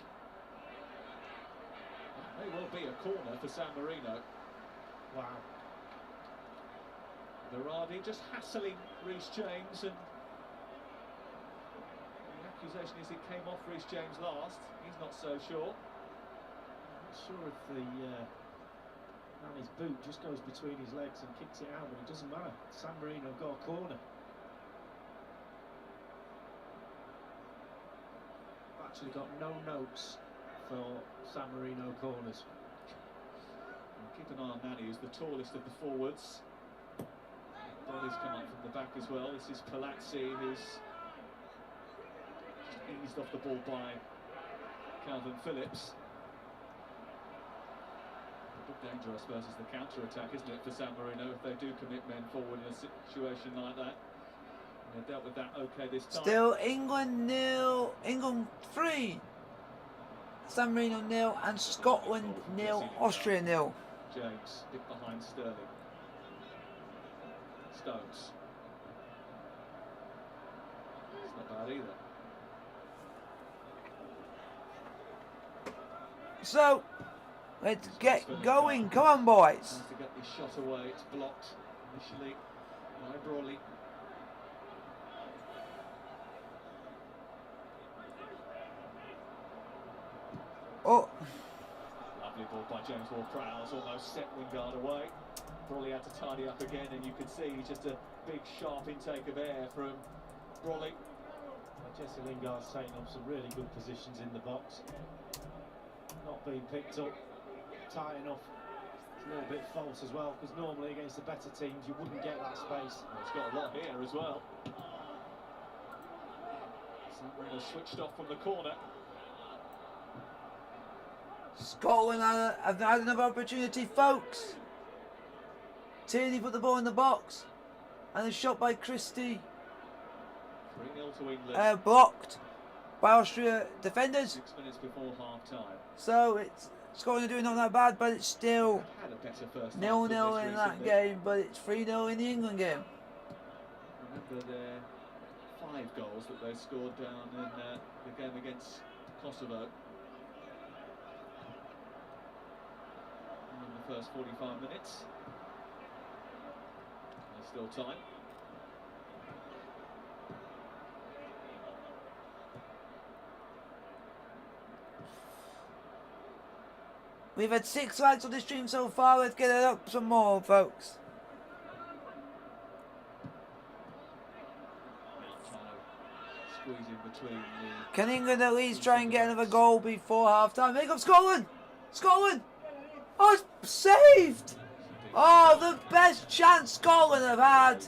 That may well be a corner for San Marino. Wow. Berardi just hassling Reece James, and the accusation is it came off Reece James last. He's not so sure. I'm not sure if the man, his boot just goes between his legs and kicks it out, but it doesn't matter. San Marino got a corner. I've actually got no notes for San Marino corners. Keep an eye on Nani, who's the tallest of the forwards. Dolly's come up from the back as well. This is Palazzi, who's just eased off the ball by Calvin Phillips. A big danger, I suppose, is the counter-attack, isn't it, for San Marino, if they do commit men forward in a situation like that. And they dealt with that okay this time. Still England 0, England 3, San Marino 0, and Scotland 0, Austria 0. James, bit behind Sterling. Stones. It's not bad either. So, let's get going. Come on, boys. Tries to get this shot away. It's blocked initially by Brawley. Oh, Lovely ball by James Ward-Prowse, almost set Wingard away. Brawley had to tidy up again, and you could see just a big sharp intake of air from Brawley. Jesse Lingard's taking up some really good positions in the box. Not being picked up tight enough. It's a little bit false as well, because normally against the better teams you wouldn't get that space. Well, he's got a lot here as well. San Marino switched off from the corner. Scotland have had another opportunity, folks. Tierney put the ball in the box, and a shot by Christie 3-0 to England. blocked by Austria defenders. 6 minutes before half-time. So it's Scotland are doing not that bad, but it's still Had a better first 0-0 in that game, but it's 3-0 in the England game. Remember their 5 goals that they scored down in the game against Kosovo. In the first 45 minutes. There's still time. We've had 6 likes on this stream so far. Let's get it up some more, folks. Squeeze in between the... Can England at least try and get another goal before half-time? Here comes Scotland! Scotland! Oh, it's saved! Oh, the best chance Scotland have had.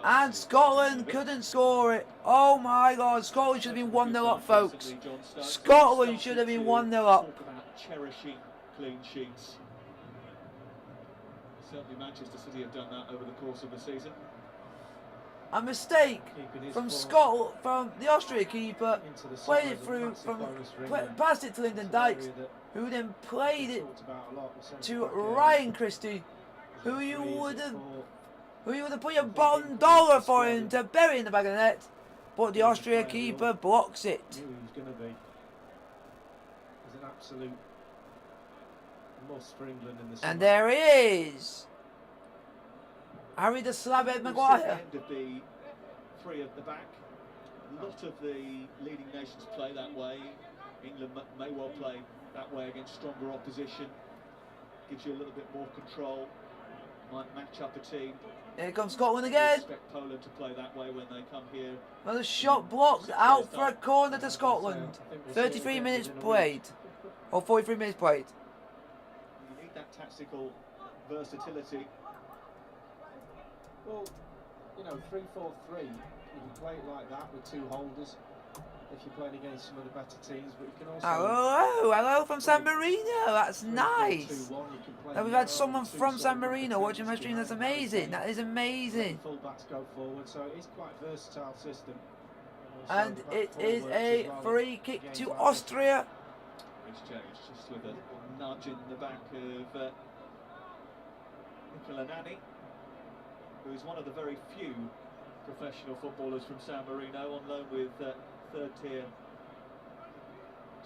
And Scotland couldn't score it. Oh my God, Scotland should have been 1-0 up, folks. Scotland should have been 1-0 up. Talk about cherishing clean sheets. Certainly Manchester City have done that over the course of the season. A mistake from Scotland, from the Austria keeper, played it through, passed it to Lyndon Dykes, who then played it to Ryan Christie, who you would have put your bottom dollar for him to bury in the back of the net, but the Austria keeper blocks it. Knew he was going to be. He's an absolute must for England in the summer. And there he is. Harry the Slabhead Maguire. End of the 3 at the back. A lot of the leading nations play that way. England may well play that way against stronger opposition. Gives you a little bit more control. Might match up a team. Here comes Scotland again. Expect Poland to play that way when they come here. Well, the shot blocked out for a corner to Scotland. 33 minutes played. Or 43 minutes played. You need that tactical versatility. Well, you know, 3-4-3, you can play it like that with 2 holders if you're playing against some of the better teams, but you can also... Hello from San Marino, that's nice. Now we've had someone from San Marino watching my stream, that's amazing, that is amazing. Full-backs go forward, so it is quite a versatile system. And it is a free kick to Austria. It's changed just with a nudge in the back of Nicola Nani, who is one of the very few professional footballers from San Marino on loan with third-tier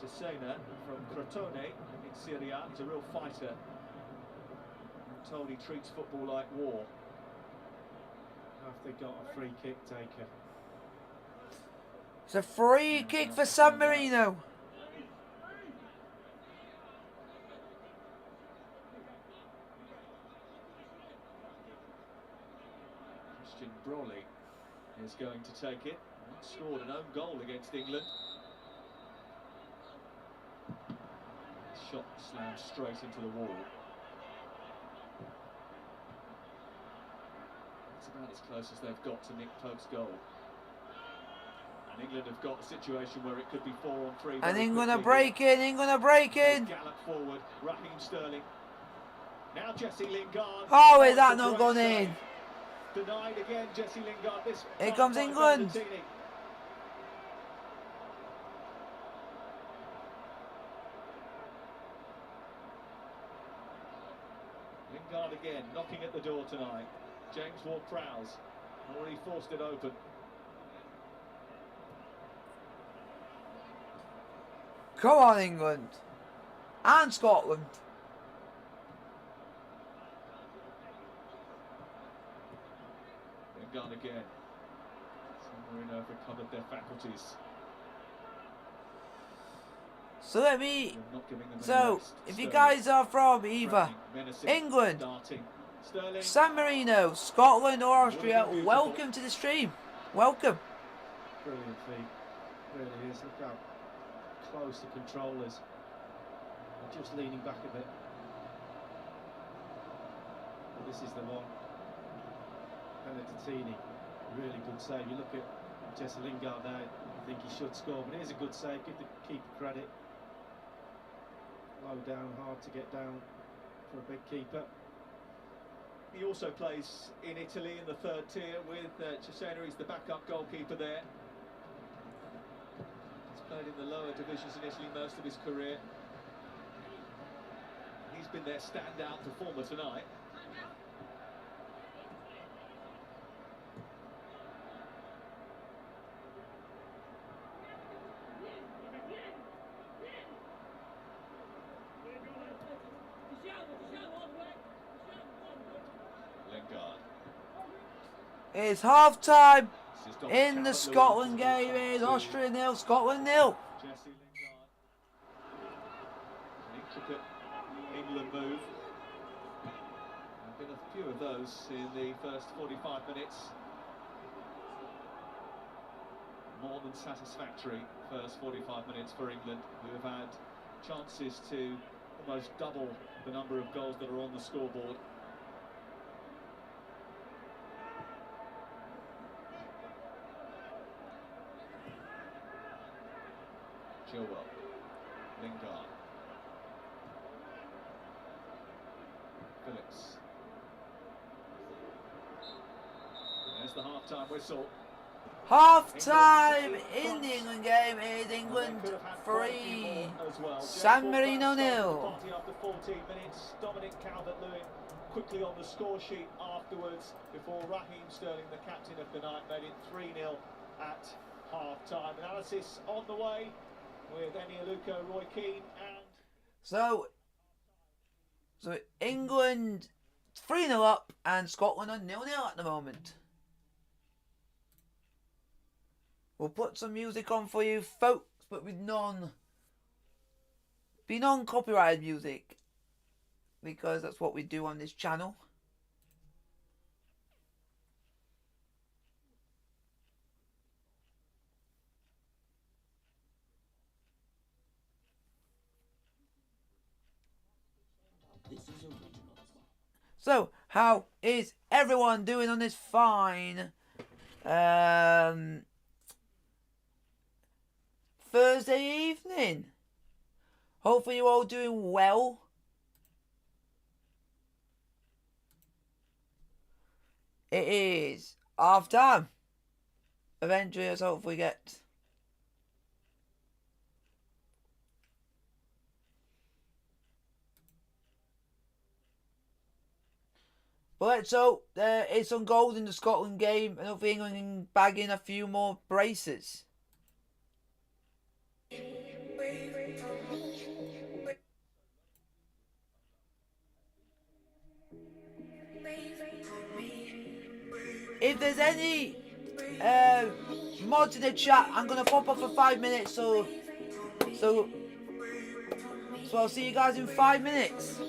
Cesena from Crotone in Serie A. He's a real fighter. I'm told he treats football like war. Have they got a free kick taker? It's a free kick for San Marino. Christian Brawley is going to take it. Scored an own goal against England. Shot slammed straight into the wall. It's about as close as they've got to Nick Pope's goal. And England have got a situation where it could be 4-on-3. And England are breaking, England are breaking. Gallop forward, Raheem Sterling. Now Jesse Lingard. Oh, is that not gone in? Denied again, Jesse Lingard. This Here comes England. Lingard again, knocking at the door tonight. James Ward-Prowse already forced it open. Come on, England. And Scotland. Lingard again. San Marino have recovered their faculties. So let me... Not giving them any So, rest. if you Sterling, guys are from either menacing, England, darting. Sterling. San Marino, Scotland or Austria, welcome to the stream. Welcome. Brilliant feat. Really is. Look how close the control is. Just leaning back a bit. But this is the one. Benedictini, really good save. You look at Jesse Lingard there, I think he should score, but it is a good save. Give the keeper credit. Low down, hard to get down for a big keeper. He also plays in Italy in the third tier with Cesena. He's the backup goalkeeper there. He's played in the lower divisions in Italy most of his career. He's been their standout performer tonight. Lingard. It's half time in the Scotland game. It's Austria 0, Scotland 0. Jesse Lingard. An intricate England move. There have been a few of those in the first 45 minutes. More than satisfactory first 45 minutes for England, who have had chances to almost double the number of goals that are on the scoreboard. Chilwell, Lingard, Phillips. There's the half-time whistle. Half time in the England game is England 3, San Marino 0. After 14 minutes, Dominic Calvert-Lewin quickly on the score sheet afterwards before Raheem Sterling, the captain of the night, made it 3-0 at half-time. Analysis on the way with Eni Aluko, Roy Keane and... So England 3-0 up and Scotland are 0-0 at the moment. We'll put some music on for you folks, but with non-copyrighted music, because that's what we do on this channel. So, how is everyone doing on this fine Thursday evening? Hopefully you're all doing well. It is half time. Eventually, let's hopefully get... But let's hope there is some goals in the Scotland game and hopefully England can bag in a few more braces. if there's any mods in the chat, I'm gonna pop up for 5 minutes. So I'll see you guys in 5 minutes.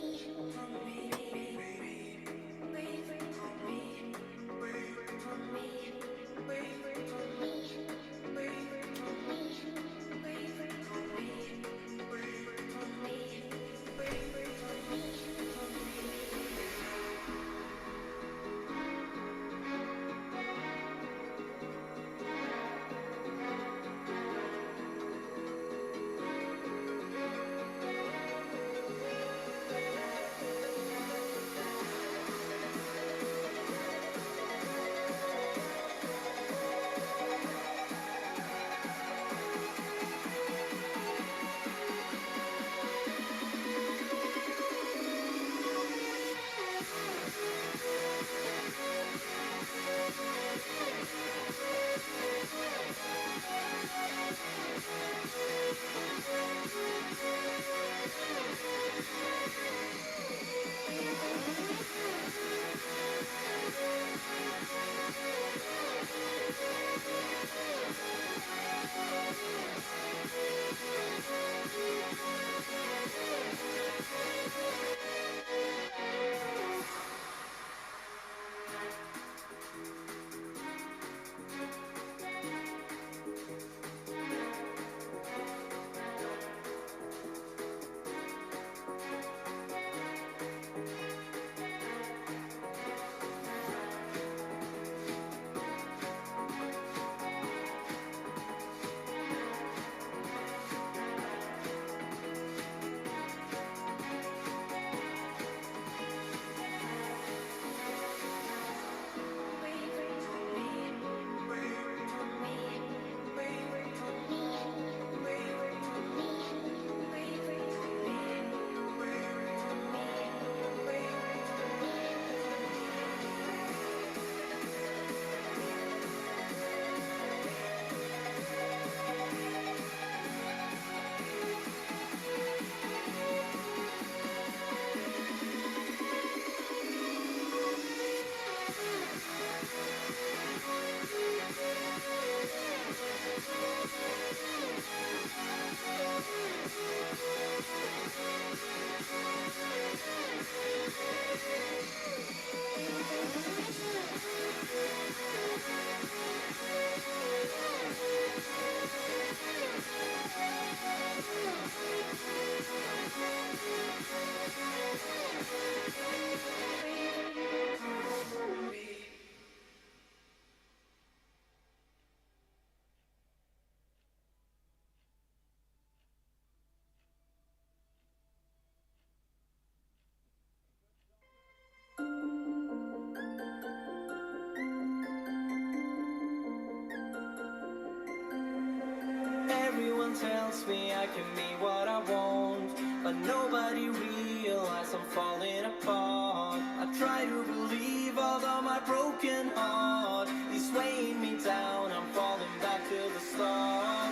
Everyone tells me I can be what I want, but nobody realizes I'm falling apart. I try to believe, although my broken heart is weighing me down. I'm falling back to the start.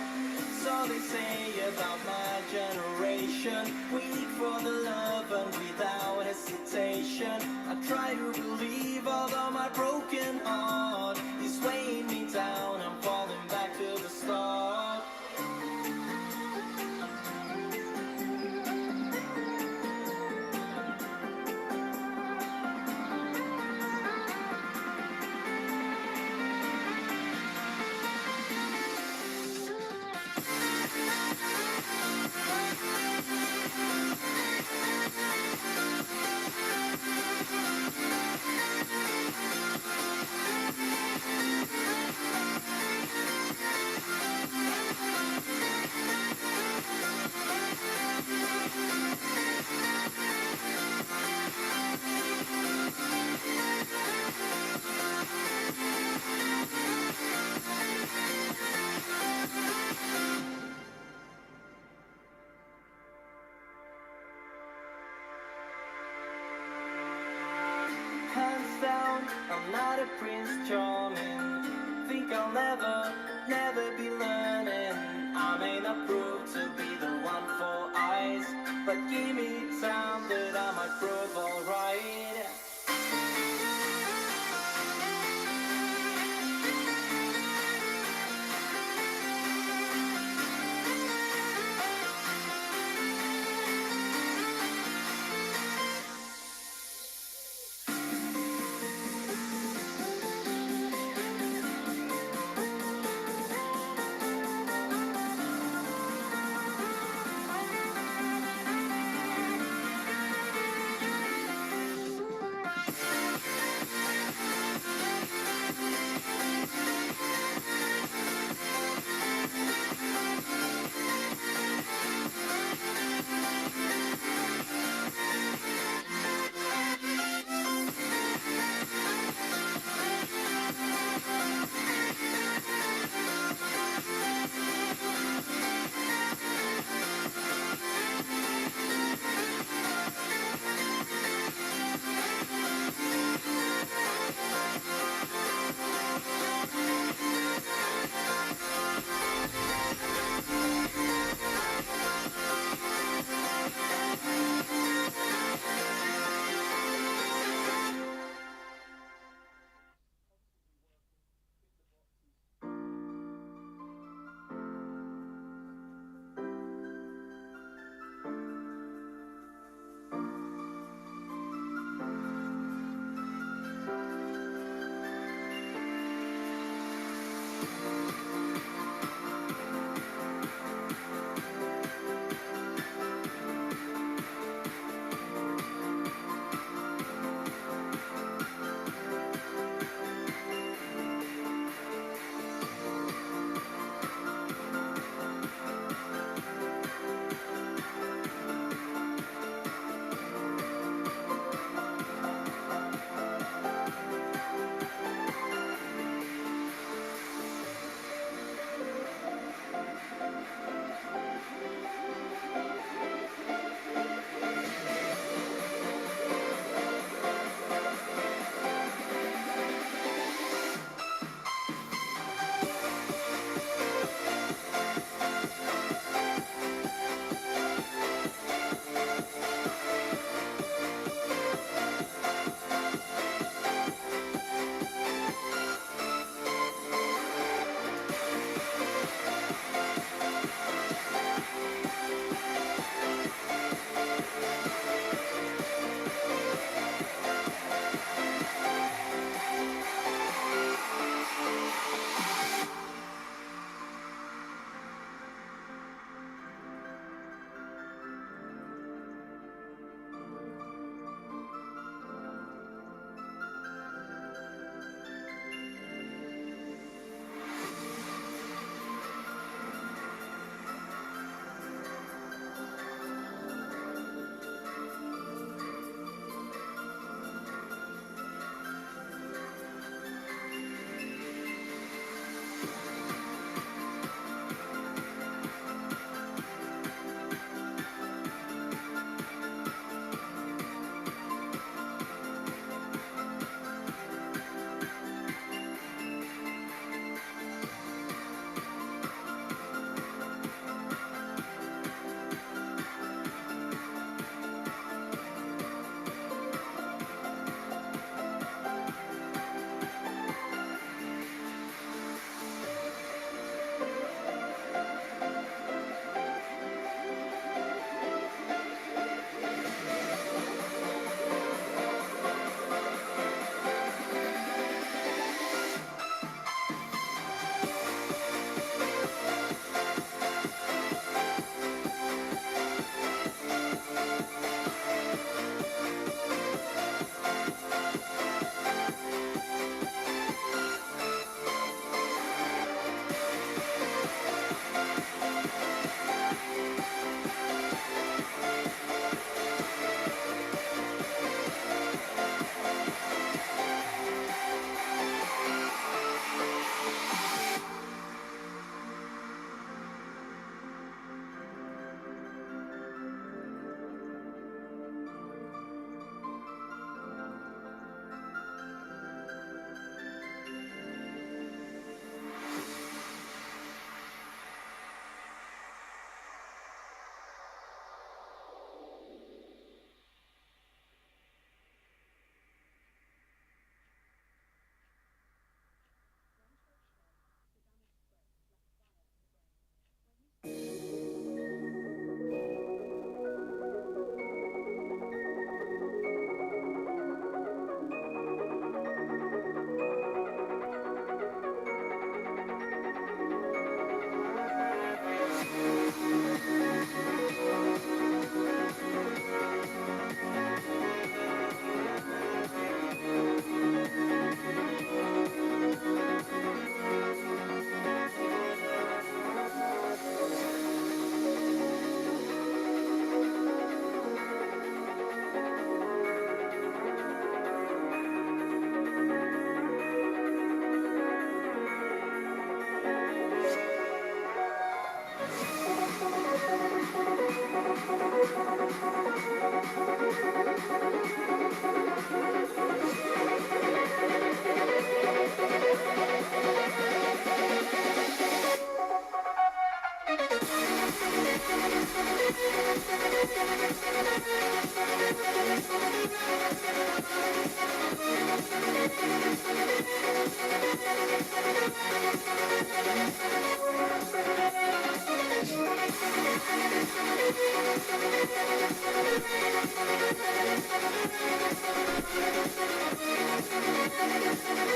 So they say about my generation, weak for the love and without hesitation. I try to believe, although my broken heart is weighing me down. I'm falling back to the start. Hands down, I'm not a Prince Charming. Think I'll never be learning. I may not prove to be the one for eyes, but give me time that I might prove alright.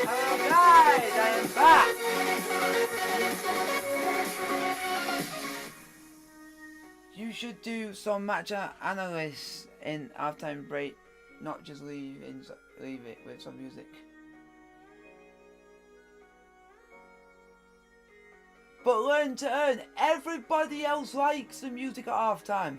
Hello guys, I am back. You should do some match analysis in halftime break, not just leave it with some music. But learn to earn. Everybody else likes the music at halftime.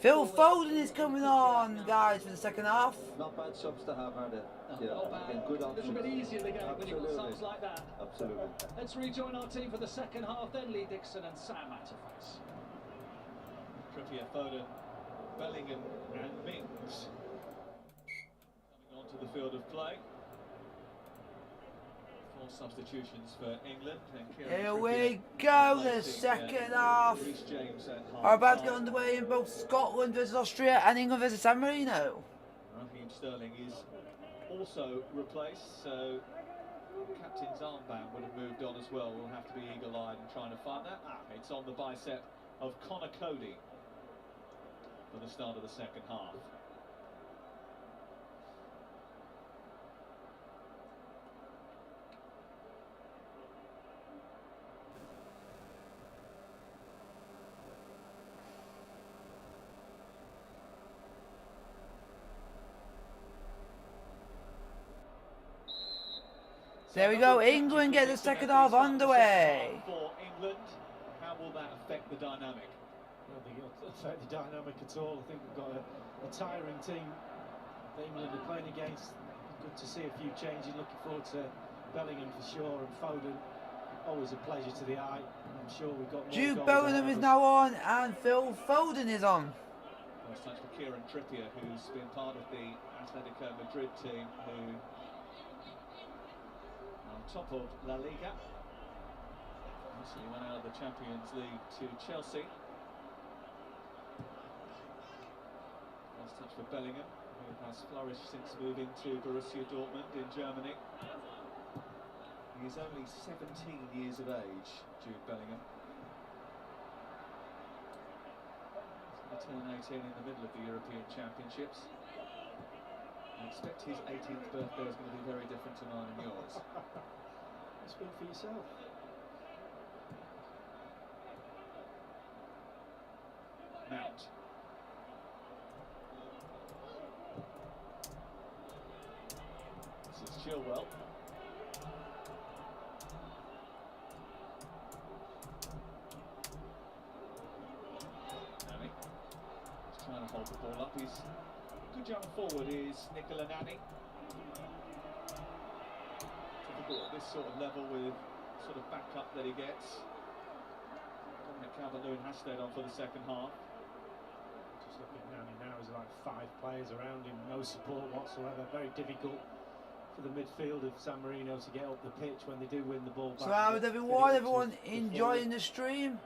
Phil Foden is coming on, guys, for the second half. Not bad subs to have, are they? Not bad. Again, good A options. little bit easier the game when you've got Absolutely. subs like that. Absolutely. Let's rejoin our team for the second half then. Lee Dixon and Sam Matterface. Trippier, Foden, Bellingham and Mings coming onto the field of play. 4 substitutions for England. And Kieran Here Trippier we go, the replacing, second half. Reece James at Are about to half-time. get underway in both Scotland versus Austria and England versus San Marino. Raheem Sterling is also replaced, so captain's armband would have moved on as well. We'll have to be eagle-eyed and trying to find that. It's on the bicep of Connor Cody for the start of the second half. There we go, England get the second half underway. For England, how will that affect the dynamic? I don't think it'll affect the dynamic at all. I think we've got a tiring team that England are playing against. Good to see a few changes. Looking forward to Bellingham for sure, and Foden. Always a pleasure to the eye. I'm sure we've got more Jude goals Bellingham ahead is of us. now on and Phil Foden is on. First touch for Kieran Trippier, who's been part of the Atletico Madrid team, who on top of La Liga. Recently went out of the Champions League to Chelsea. First touch for Bellingham, who has flourished since moving to Borussia Dortmund in Germany. He is only 17 years of age, Jude Bellingham. He's going to turn 18 in the middle of the European Championships. I expect his 18th birthday is going to be very different to mine and yours. Speak for yourself. Mount. This is Chilwell. Nani. He's trying to hold the ball up. He's good young forward is Nicola Nani. Typical at this sort of level with sort of backup that he gets. Dominic Calvert-Lewin has stayed on for the second half. Just looking at Nani now, there's like 5 players around him, no support whatsoever. Very difficult for the midfield of San Marino to get up the pitch when they do win the ball back. So how is But everyone? getting up Everyone to the enjoying forward. the stream?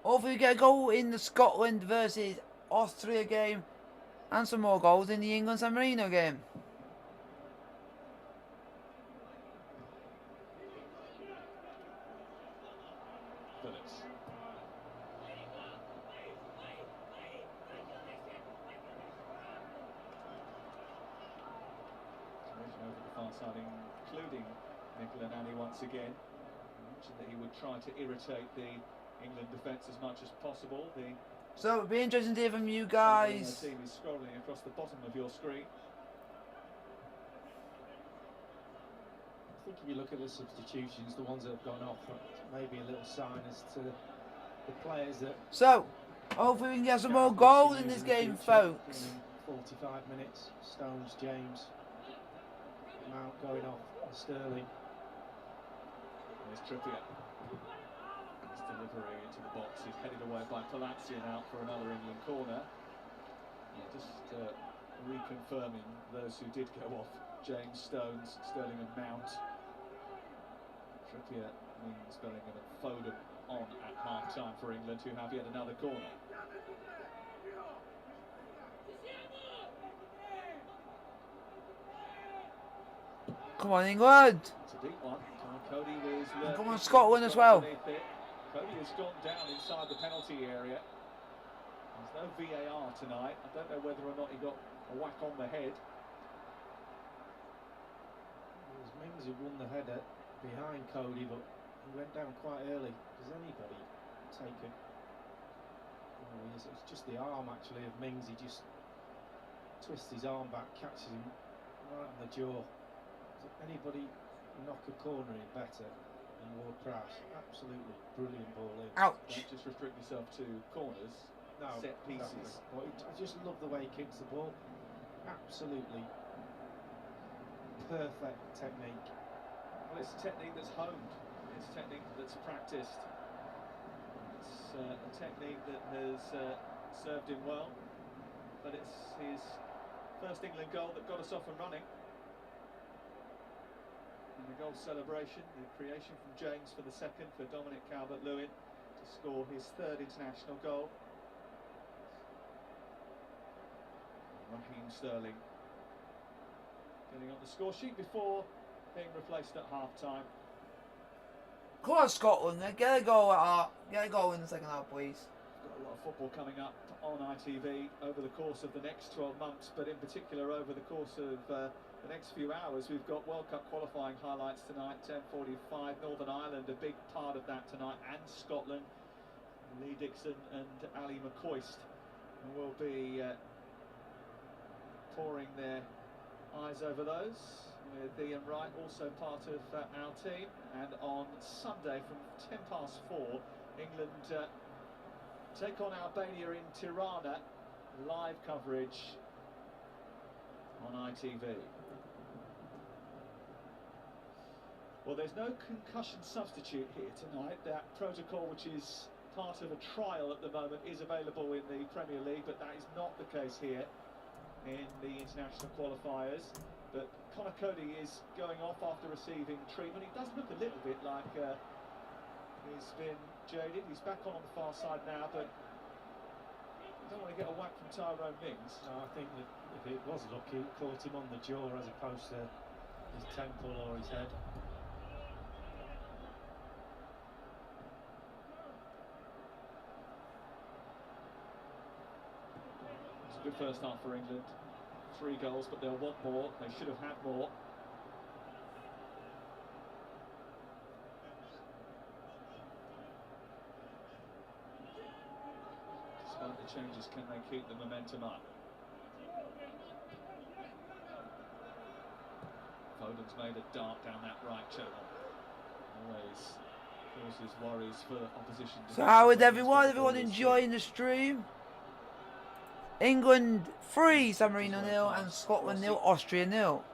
Hopefully we get a goal in the Scotland versus Austria game and some more goals in the England San Marino game. Phillips. Collision over the far side, including Nicola Nani once again. He mentioned that he would try to irritate the England defence as much as possible. The So it'd be interesting to hear from you San Marino guys. team is scrolling across the bottom of your screen. I think if you look at the substitutions, the ones that have gone off, maybe a little sign as to the players that. So hopefully we can get some more goals in this game, folks. 45 minutes. Stones, James, Mount going off, and Sterling. There's Trippier. His delivery into the box is headed away by Palazzi and out for another England corner. Yeah, just reconfirming those who did go off: James, Stones, Sterling and Mount. Trippier, Mings, Bellingham and Foden on at half-time for England, who have yet another corner. Come on, England. It's a deep one. Cody was And come on, Scotland as well. Cody has gone down inside the penalty area. There's no VAR tonight. I don't know whether or not he got a whack on the head. It was Mings who won the header behind Cody, but he went down quite early. Does anybody take it? Oh, it's just the arm actually of Mings. He just twists his arm back, catches him right on the jaw. Does anybody knock a corner in better than Ward Prowse? Absolutely brilliant ball in. Ouch. Don't just restrict yourself to corners, set pieces. But I just love the way he kicks the ball. Absolutely perfect technique. Well, it's a technique that's honed. It's a technique that's practiced. It's a technique that has served him well. But it's his first England goal that got us off and running. And the goal celebration, the creation from James for the second, for Dominic Calvert-Lewin to score his third international goal. Raheem Sterling getting on the score sheet before being replaced at half-time. Come on, Scotland. Get a goal get a goal in the second half, please. We've got a lot of football coming up on ITV over the course of the next 12 months, but in particular over the course of the next few hours. We've got World Cup qualifying highlights tonight, 10:45. Northern Ireland, a big part of that tonight, and Scotland. Lee Dixon and Ali McCoist will be pouring their eyes over those, with Ian Wright also part of our team. And on Sunday from 4:10, England take on Albania in Tirana. Live coverage on ITV. Well, there's no concussion substitute here tonight. That protocol, which is part of a trial at the moment, is available in the Premier League, but that is not the case here in the international qualifiers. But Conor Cody is going off after receiving treatment. He does look a little bit like he's been jaded. He's back on the far side now, but you don't want to get a whack from Tyrone Mings. No, I think that if it was lucky, it caught him on the jaw as opposed to his temple or his head. It's a good first half for England. 3 goals, but they'll want more. They should have had more. Despite the changes, can they keep the momentum up? Foden's made a dart down that right channel. Always causes worries for opposition. So how is everyone enjoying the stream? England 3, San Marino 0, and Scotland 0, Austria 0.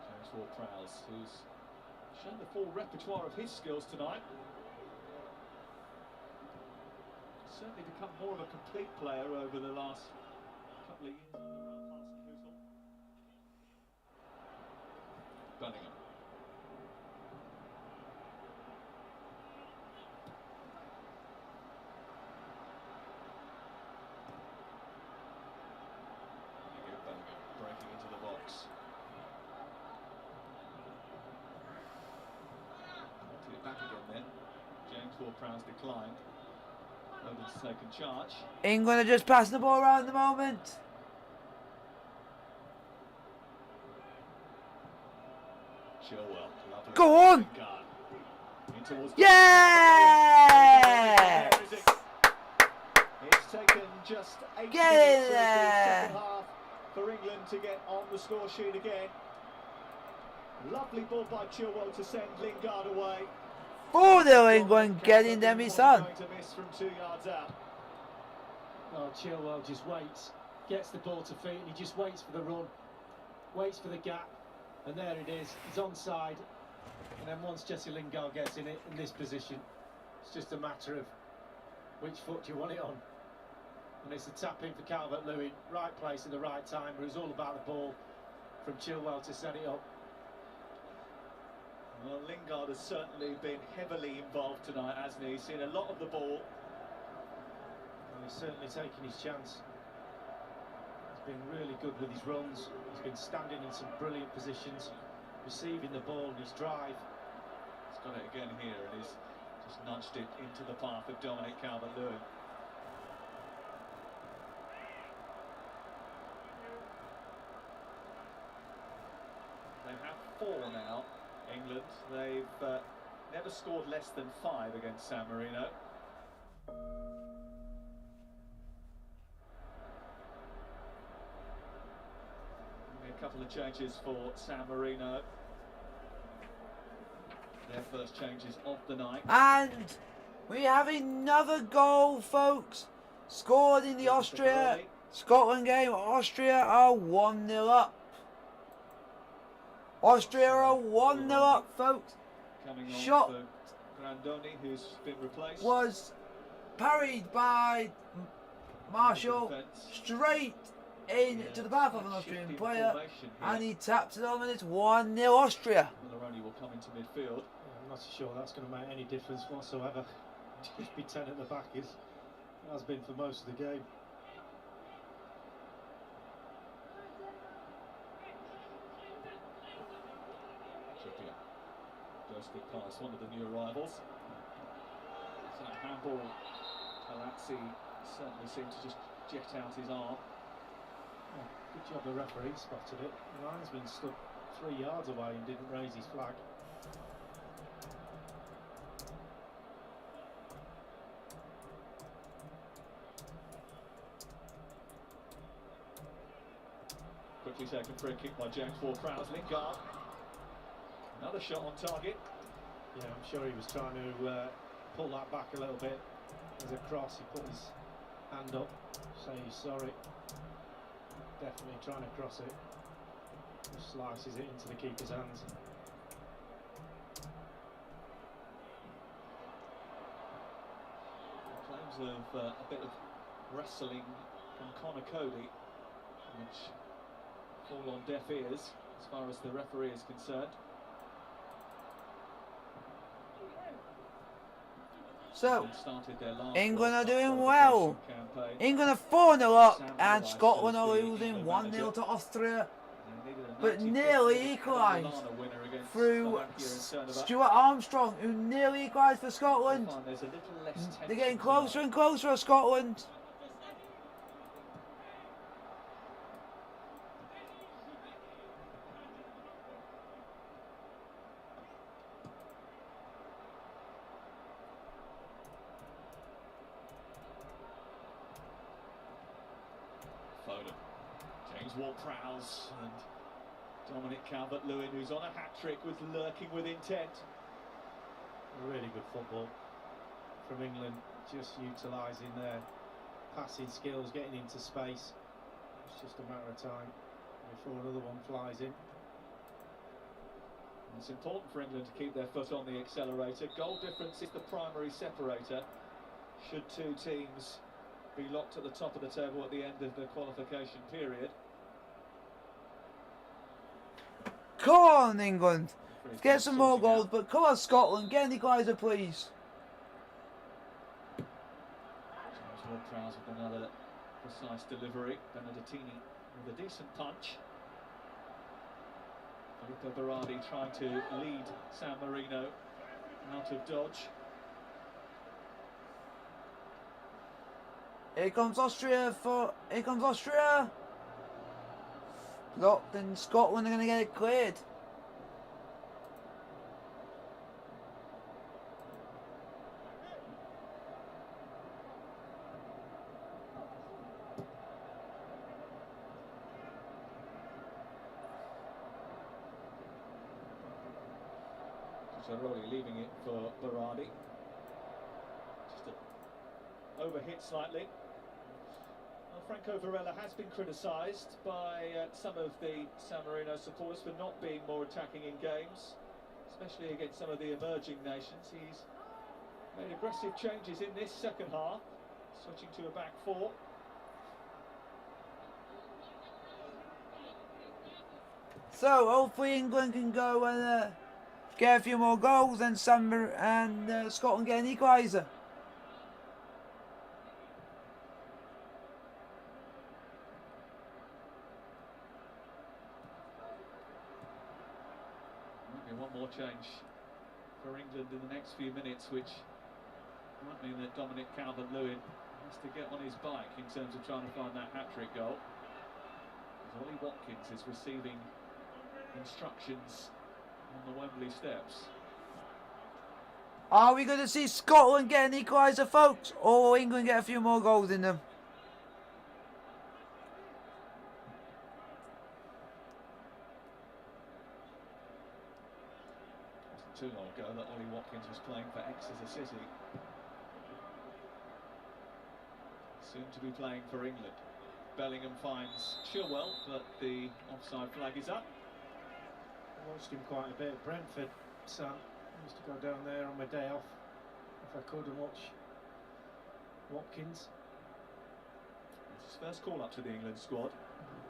James Ward-Prowse, who's shown the full repertoire of his skills tonight. Certainly become more of a complete player over the last couple of years under Hasenhüttl. Bellingham. Ward-Prowse declined. Foden's taken charge. England are just passing the ball around at the moment. Chilwell, lovely. Go on! Lingard. In towards Yeah! It's taken just 8 Get minutes in of the there! second half for England to get on the score sheet again. Lovely ball by Chilwell to send Lingard away. 4-0 England getting them his son. Going to miss from 2 yards out. Oh, Chilwell just waits, gets the ball to feet, and he just waits for the run, waits for the gap, and there it is. He's onside, and then once Jesse Lingard gets in this position, it's just a matter of which foot do you want it on. And it's a tap in for Calvert-Lewin, right place at the right time, but it's all about the ball from Chilwell to set it up. Well, Lingard has certainly been heavily involved tonight, hasn't he? He's seen a lot of the ball. And he's certainly taken his chance. He's been really good with his runs. He's been standing in some brilliant positions, receiving the ball and his drive. He's got it again here and he's just nudged it into the path of Dominic Calvert-Lewin. They have 4 now, England. They've never scored less than 5 against San Marino. A couple of changes for San Marino. Their first changes of the night. And we have another goal, folks. Scored in the Austria Scotland game. Austria are 1-0 up. Austria are 1-0 up, folks. Coming on Shot for Grandoni, who's been replaced. was parried by Marshall straight into the path of an Austrian player, and he taps it on, and it's 1-0 Austria. Mulroney will come into midfield. I'm not so sure that's going to make any difference whatsoever. Just be 10 at the back as it has been for most of the game. Goes good pass, one of the new arrivals. So handball, Palazzi certainly seemed to just jet out his arm. Oh, good job the referee spotted it. The linesman stood 3 yards away and didn't raise his flag. Quickly taken free kick by James Ward-Prowse. Lingard. Another shot on target. Yeah, I'm sure he was trying to pull that back a little bit. As a cross, he put his hand up, saying he's sorry. Definitely trying to cross it. Just slices it into the keeper's hands. Claims of a bit of wrestling from Conor Cody, which fall on deaf ears as far as the referee is concerned. So, England are doing well. England are 4-0 up, and Scotland are losing 1-0 to Austria, but nearly equalised through Stuart Armstrong, who nearly equalised for Scotland. They're getting closer and closer to Scotland. Foden, James Ward-Prowse and Dominic Calvert-Lewin, who's on a hat-trick, was lurking with intent. Really good football from England, just utilising their passing skills, getting into space. It's just a matter of time before another one flies in. It's important for England to keep their foot on the accelerator. Goal difference is the primary separator. Should two teams be locked at the top of the table at the end of the qualification period. Come on, England. Let's get some more goals, but come on, Scotland. Get an equaliser, please. James Ward-Prowse with another precise delivery. Benedettini with a decent punch. Filippo Berardi trying to lead San Marino out of dodge. Here comes Austria for. Here comes Austria. Blocked, and Scotland are going to get it cleared. Rolly leaving it for Berardi. Just overhit slightly. Well, Franco Varela has been criticised by some of the San Marino supporters for not being more attacking in games, especially against some of the emerging nations. He's made aggressive changes in this second half, switching to a back four. So hopefully England can go and get a few more goals, and Scotland get an equaliser. Maybe one more change for England in the next few minutes, which might mean that Dominic Calvert-Lewin has to get on his bike in terms of trying to find that hat-trick goal. As Ollie Watkins is receiving instructions on the Wembley steps. Are we going to see Scotland get an equaliser, folks, or will England get a few more goals in them? Wasn't too long ago that Ollie Watkins was playing for Exeter City. Soon to be playing for England. Bellingham finds Chilwell, but the offside flag is up. I watched him quite a bit at Brentford, so I used to go down there on my day off if I could and watch Watkins. It's his first call up to the England squad.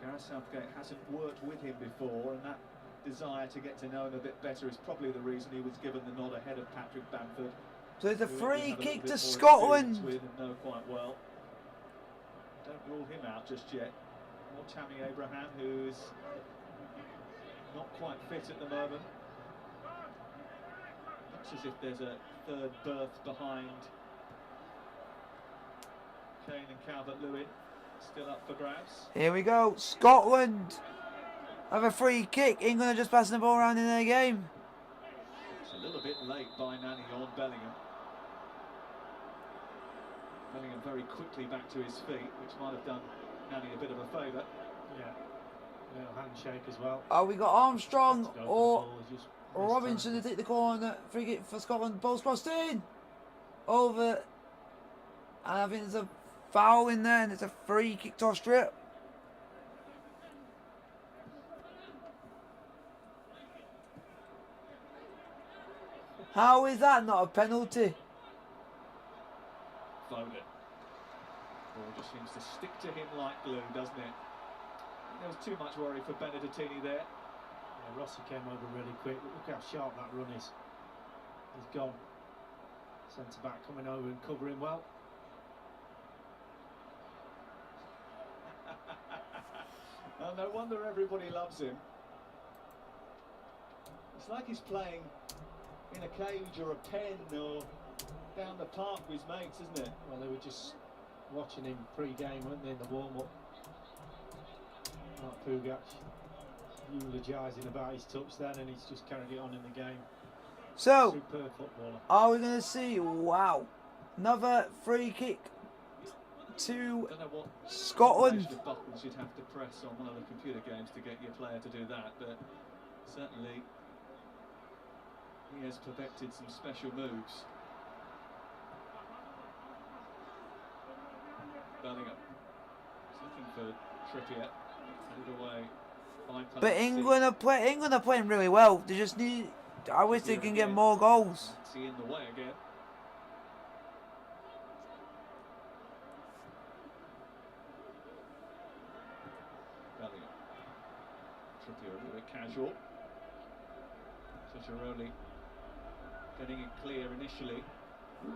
Gareth Southgate hasn't worked with him before, and that desire to get to know him a bit better is probably the reason he was given the nod ahead of Patrick Bamford. So it's a who free we have a kick little to bit more Scotland. experience with and know quite well. Don't rule him out just yet. Or Tammy Abraham, who's not quite fit at the moment. Looks as if there's a third berth behind Kane and Calvert-Lewin. Still up for grabs. Here we go. Scotland have a free kick. England are just passing the ball around in their game. It's a little bit late by Nani on Bellingham. Bellingham very quickly back to his feet, which might have done Nani a bit of a favour. Yeah, a little handshake as well. We got Armstrong or Or Robinson to take the call on that free kick for Scotland. Ball's crossed in. Over. And I think there's a foul in there, and it's a free kick to Austria. How is that not a penalty? Foden. Ball just seems to stick to him like glue, doesn't it? There was too much worry for Benedettini there. Yeah, Rossi came over really quick. Look how sharp that run is. He's gone. Centre back coming over and covering well. Oh, no wonder everybody loves him. It's like he's playing in a cage or a pen or down the park with his mates, isn't it? Well, they were just watching him pre-game, weren't they, in the warm-up? Mark Pugac eulogising about his touch then, and he's just carried it on in the game. So, Superb footballer. are we going to see, wow, another free kick to I don't know what Scotland? combination of buttons you'd have to press on one of the computer games to get your player to do that, but certainly he has perfected some special moves. Bellingham is looking for Trippier, headed away by But England are playing really well. They just need. I wish they can get more goals. See in the way again. Bellingham. Trippier a little bit casual. Ciccarelli getting it clear initially. And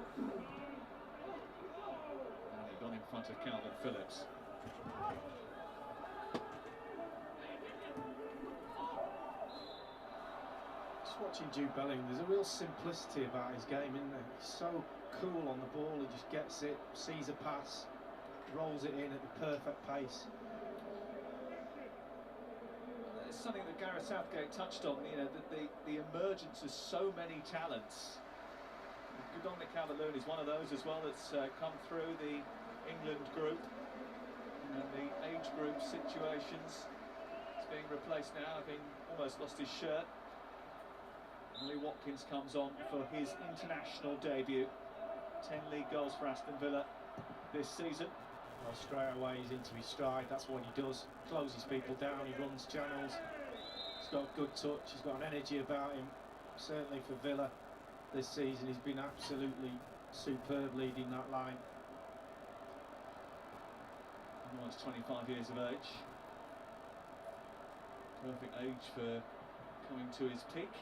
he got in front of Calvin Phillips. Just watching Jude Bellingham, there's a real simplicity about his game, isn't there? He's so cool on the ball, he just gets it, sees a pass, rolls it in at the perfect pace. It's something that Gareth Southgate touched on, you know, the emergence of so many talents. Dominic Calvert-Lewin is one of those as well that's come through the England group. And the age group situations. It's being replaced now, having almost lost his shirt. Ollie Watkins comes on for his international debut. 10 league goals for Aston Villa this season. Well, straight away he's into his stride. That's what he does. Closes people down. He runs channels. He's got a good touch. He's got an energy about him. Certainly for Villa this season, he's been absolutely superb leading that line. Almost 25 years of age. Perfect age for coming to his peak.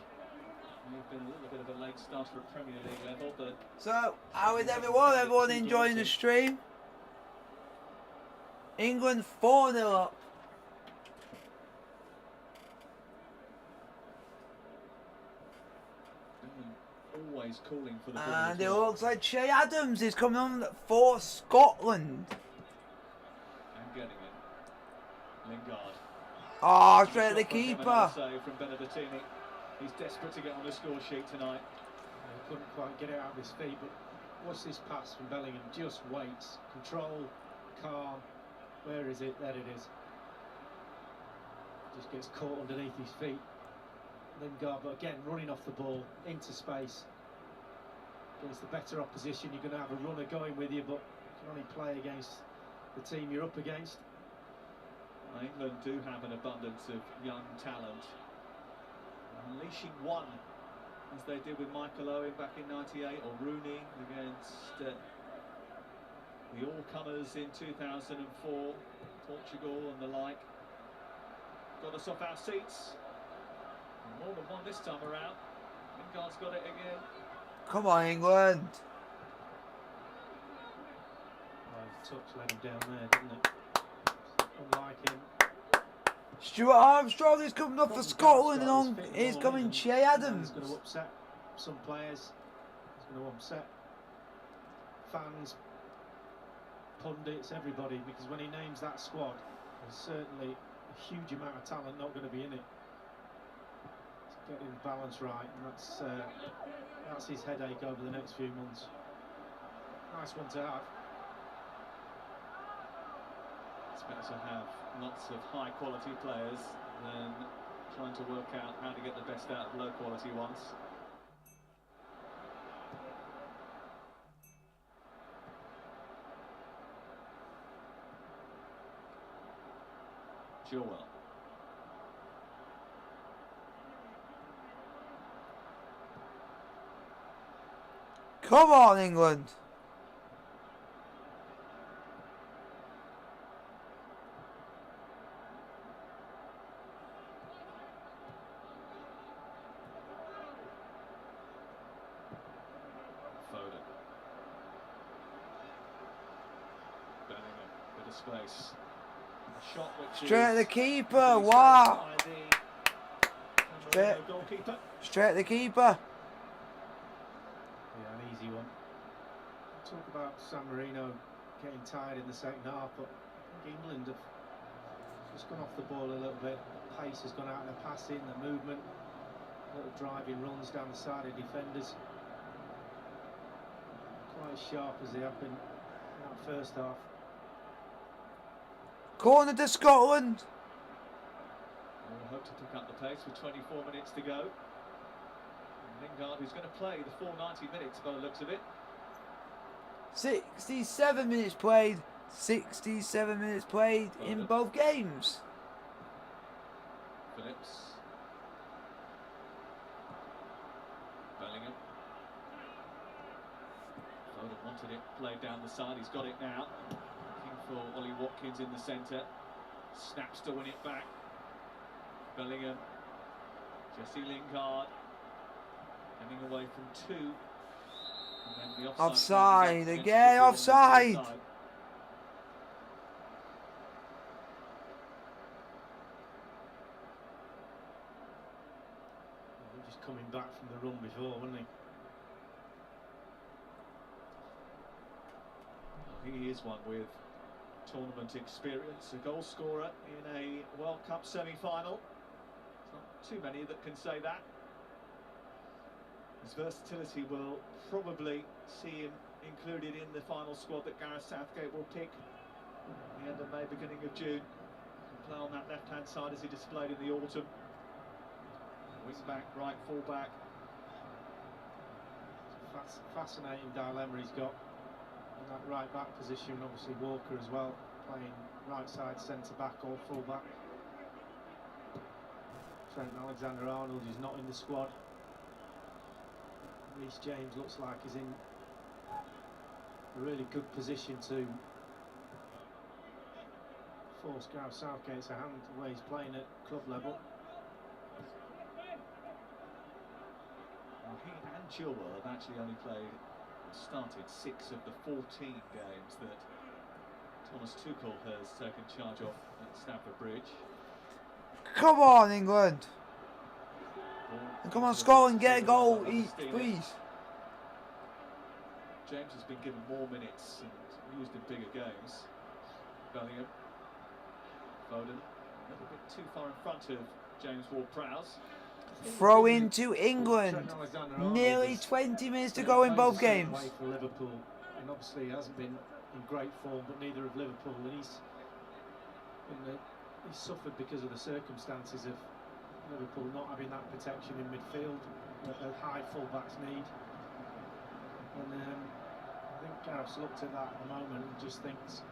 He's been a little bit of a late starter at Premier League level, but... So, how is everyone? Everyone enjoying the stream? England 4-0 up. Always calling for the ball. And it looks like Che Adams is coming on for Scotland. And getting it. Lingard. Oh, straight at the keeper. Save from Benedettini. He's desperate to get on the score sheet tonight. He couldn't quite get it out of his feet, but watch this pass from Bellingham. Just waits. Control, calm. Where is it? There it is. Just gets caught underneath his feet. Lingard, but again, running off the ball into space. Against the better opposition, you're going to have a runner going with you, but you can only play against the team you're up against. England do have an abundance of young talent. Unleashing one, as they did with Michael Owen back in '98, or Rooney against the all-comers in 2004, Portugal and the like. Got us off our seats. And more than one this time around. Lingard's got it again. Come on, England. Well, his touch let him down there, didn't it? Unlike him. Stuart Armstrong is coming up for Scotland, and on is coming Che Adams. He's going to upset some players. He's going to upset fans, pundits, everybody, because when he names that squad, there's certainly a huge amount of talent not going to be in it. He's getting the balance right, and that's his headache over the next few months. Nice one to have. It's better to have lots of high quality players than trying to work out how to get the best out of low quality ones. Chilwell. Come on, England. Foden. Bellingham, bit of space. A shot which Straight at is the keeper. Wow. by the Straight. goalkeeper. Straight at the keeper. Yeah, an easy one. Talk about San Marino getting tired in the second half, but I think England have just gone off the ball a little bit. The pace has gone out of the passing, the movement, little driving runs down the side of defenders. Quite as sharp as they have been in that first half. Corner to Scotland. We'll hope to pick up the pace with 24 minutes to go. And Lingard, who's going to play the full 90 minutes by the looks of it. 67 minutes played. 67 minutes played in both games. Phillips. Bellingham. Foden wanted it, played down the side, he's got it now. Looking for Ollie Watkins in the centre. Snaps to win it back. Bellingham. Jesse Lingard. Heading away from two. And then the Offside again, offside. Just coming back from the run before, wasn't he? He is one with tournament experience, a goal scorer in a World Cup semi-final. There's not too many that can say that. His versatility will probably see him included in the final squad that Gareth Southgate will pick at the end of May, beginning of June. Play on that left-hand side as he displayed in the autumn. Wing back, right full back. Fascinating dilemma he's got in that right back position. Obviously Walker as well, playing right side centre back or full back. Trent Alexander-Arnold is not in the squad. Reece James looks like he's in a really good position to force Gareth Southgate's hand the way he's playing at club level. Well, he and Chilwell have actually only started 6 of the 14 games that Thomas Tuchel has taken charge of at Stamford Bridge. Come on, England. Come on, Scotland, get a goal, please. James has been given more minutes and used in bigger games. Bellingham. Foden, a little bit too far in front of James Ward-Prowse. Throw into England. Nearly 20 minutes to go in both games. For Liverpool, and obviously he hasn't been in great form, but neither have Liverpool. And he's suffered because of the circumstances of Liverpool not having that protection in midfield that high fullbacks need. And I think Gareth's looked at that at the moment and just thinks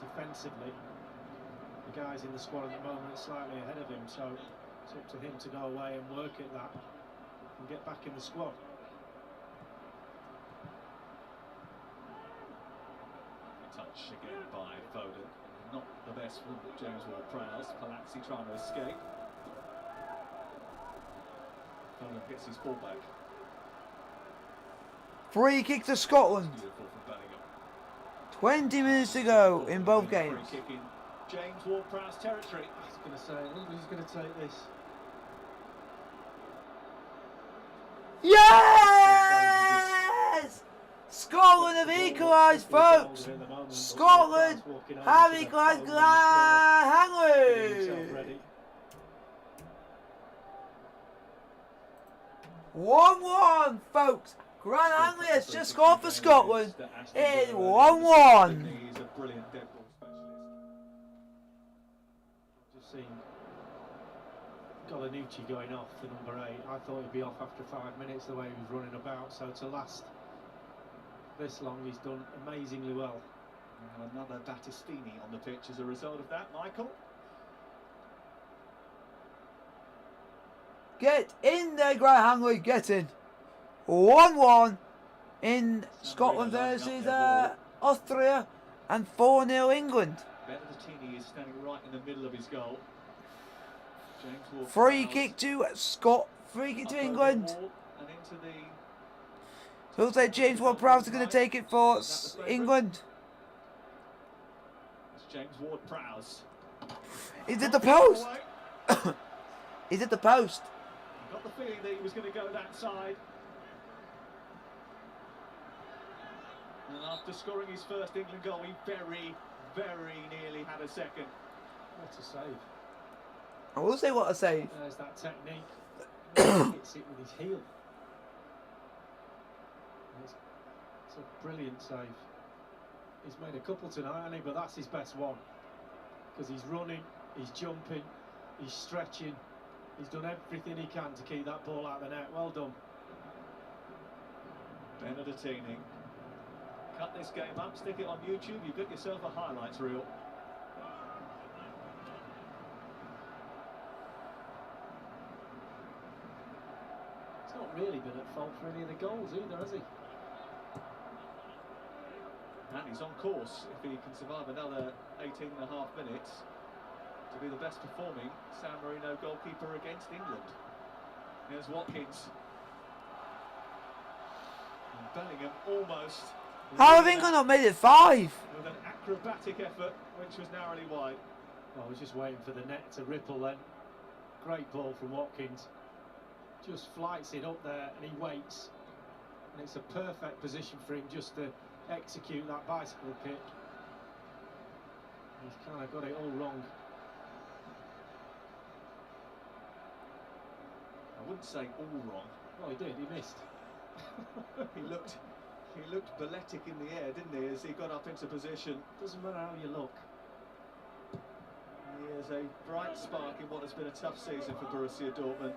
defensively the guys in the squad at the moment are slightly ahead of him, so it's up to him to go away and work at that and get back in the squad. Touch again by Foden. Not the best from James Ward-Prowse. Palazzi trying to escape. Foden gets his ball back. Free kick to Scotland. Beautiful from Bellingham. 20 minutes to go in both Free games. kick in James Ward-Prowse territory. I was going to say, who's going to take this? Yes! Scotland have equalised, folks. Scotland have equalised. Hangley. 1-1, folks. Grant Hangley has just scored for Scotland. It is 1-1. He's a brilliant dead ball specialist. Just seen Golanucci going off for number 8. I thought he'd be off after 5 minutes the way he was running about. So to last this long, he's done amazingly well. And another Battistini on the pitch as a result of that, Michael. Get in there, Grant Hangley. Get in. 1-1 in Scotland versus Austria, and 4-0 England. Battistini is standing right in the middle of his goal. James Ward-Prowse. Free kick to Scott. Free kick to England. And into the Looks like James Ward-Prowse is going to take it for England. It's James Ward-Prowse. Is it the post? Is it the post? Got the feeling that he was going to go that side. And after scoring his first England goal, he very, very nearly had a second. What a save. I will say what I say. There's that technique. Hits it with his heel. It's a brilliant save. He's made a couple tonight, hasn't he? But that's his best one. Because he's running, he's jumping, he's stretching. He's done everything he can to keep that ball out of the net. Well done. Benedettini. Cut this game up, stick it on YouTube, you've got yourself a highlights reel. He's not really been at fault for any of the goals either, has he? And he's on course if he can survive another 18.5 minutes to be the best performing San Marino goalkeeper against England. Here's Watkins. And Bellingham almost. How have England not made it 5? With an acrobatic effort, which was narrowly wide. Well, I was just waiting for the net to ripple then. Great ball from Watkins. Just flights it up there and he waits. And it's a perfect position for him just to execute that bicycle kick. He's kind of got it all wrong. I wouldn't say all wrong. Well, he did. He missed. He looked balletic in the air, didn't he, as he got up into position. Doesn't matter how you look. He is a bright spark in what has been a tough season for Borussia Dortmund.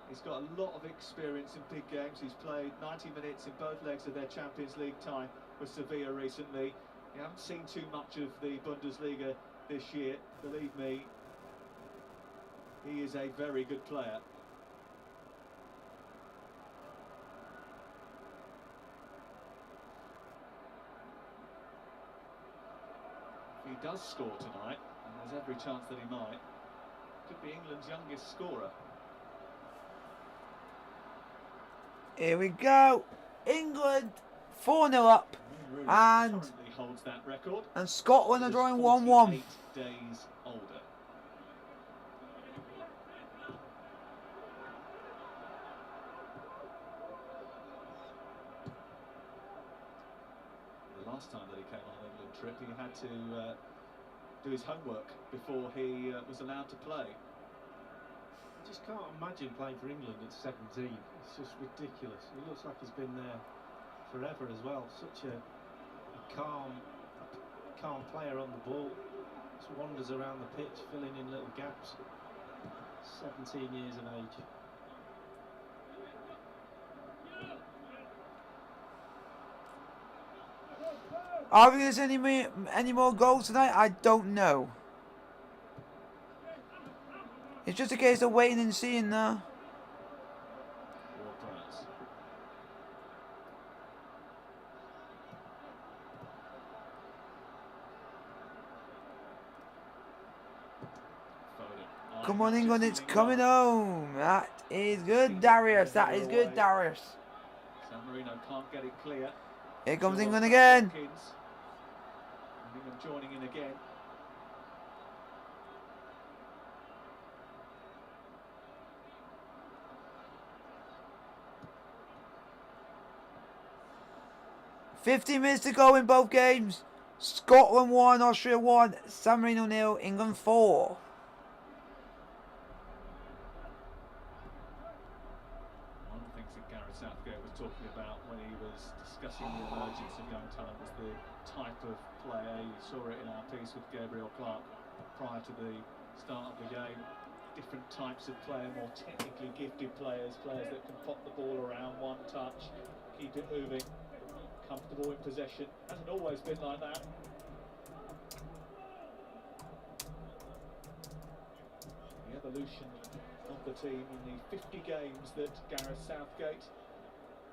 He's got a lot of experience in big games. He's played 90 minutes in both legs of their Champions League tie with Sevilla recently. You haven't seen too much of the Bundesliga this year. Believe me, he is a very good player. If he does score tonight, and there's every chance that he might, could be England's youngest scorer. Here we go. England 4-0 up. Rooney And- currently holds that record. And Scotland are He is drawing 48 1-1. days older. The last time that he came on an England trip, he had to do his homework before he was allowed to play. I just can't imagine playing for England at 17. It's just ridiculous. He looks like he's been there forever as well. Such a calm player on the ball. Just wanders around the pitch, filling in little gaps. 17 years of age. Are we going to see any more goals tonight? I don't know. It's just a case of waiting and seeing now. Ward-Prowse. Foden. Come on, Just England, it's doing coming well. home. That is good, Darius. That is good, Darius. San Marino can't get it clear. Here comes Sure, England again. Watkins. And England joining in again. $15 minutes to go in both games. Scotland 1, Austria 1, San Marino 0, England 4. One of the things that Gareth Southgate was talking about when he was discussing the emergence of young talent was the type of player. You saw it in our piece with Gabriel Clark prior to the start of the game. Different types of player, more technically gifted players, players that can pop the ball around one touch, keep it moving, comfortable in possession. Hasn't always been like that. The evolution of the team in the 50 games that Gareth Southgate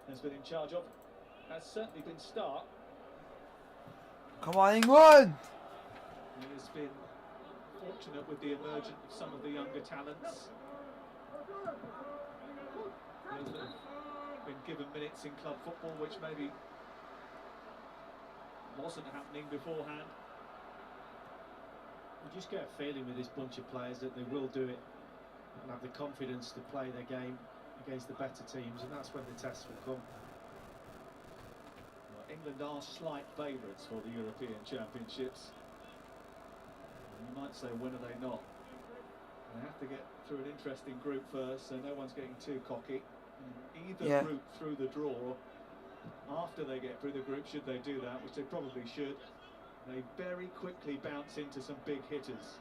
has been in charge of has certainly been start. Come on, England. He has been fortunate with the emergence of some of the younger talents. Those that have been given minutes in club football, which maybe wasn't happening beforehand. You just get a feeling with this bunch of players that they will do it and have the confidence to play their game against the better teams, and that's when the tests will come. Well, England are slight favourites for the European Championships. You might say, when are they not? They have to get through an interesting group first, so no one's getting too cocky. Either route through the draw, after they get through the group, should they do that, which they probably should, they very quickly bounce into some big hitters.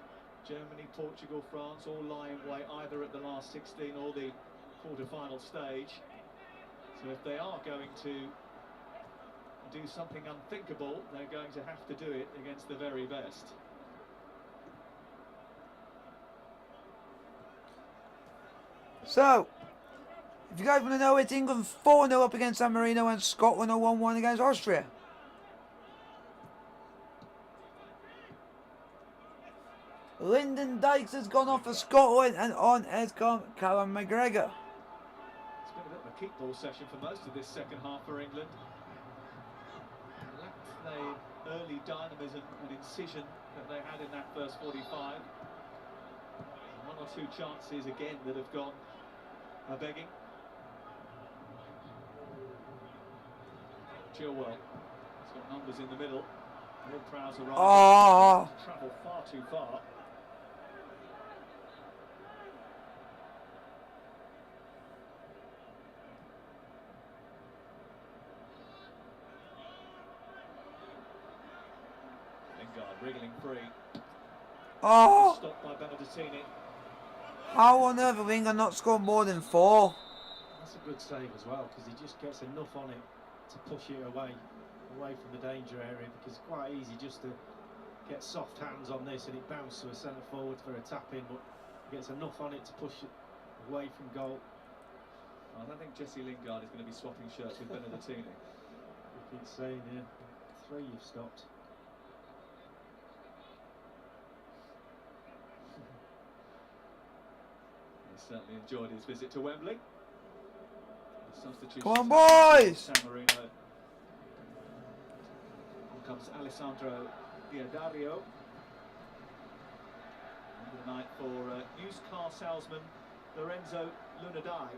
Germany, Portugal, France all lie in wait either at the last 16 or the quarter-final stage. So if they are going to do something unthinkable, they're going to have to do it against the very best. So, if you guys want to know, it's England 4-0 up against San Marino and Scotland are 1-1 against Austria. Lyndon Dykes has gone off for Scotland, and on has come Callum McGregor. It's been a bit of a kickball session for most of this second half for England. Lacked the early dynamism and incision that they had in that first 45. One or two chances again that have gone begging. Chilwell has got numbers in the middle. Ward-Prowse arriving. Oh. Travel far too far. Lingard wriggling free. Oh. Stopped by Benedettini. How on earth have England not scored more than 4? That's a good save as well, because he just gets enough on it to push it away from the danger area, because it's quite easy just to get soft hands on this and it bounces to a centre forward for a tap in, but he gets enough on it to push it away from goal. I don't think Jesse Lingard is going to be swapping shirts with Benedettini. You keep saying, 3 you've stopped. He certainly enjoyed his visit to Wembley. The substitution. Come on, boys! San Marino. Here comes Alessandro Diadario. End of the night for used car salesman Lorenzo Lunadai.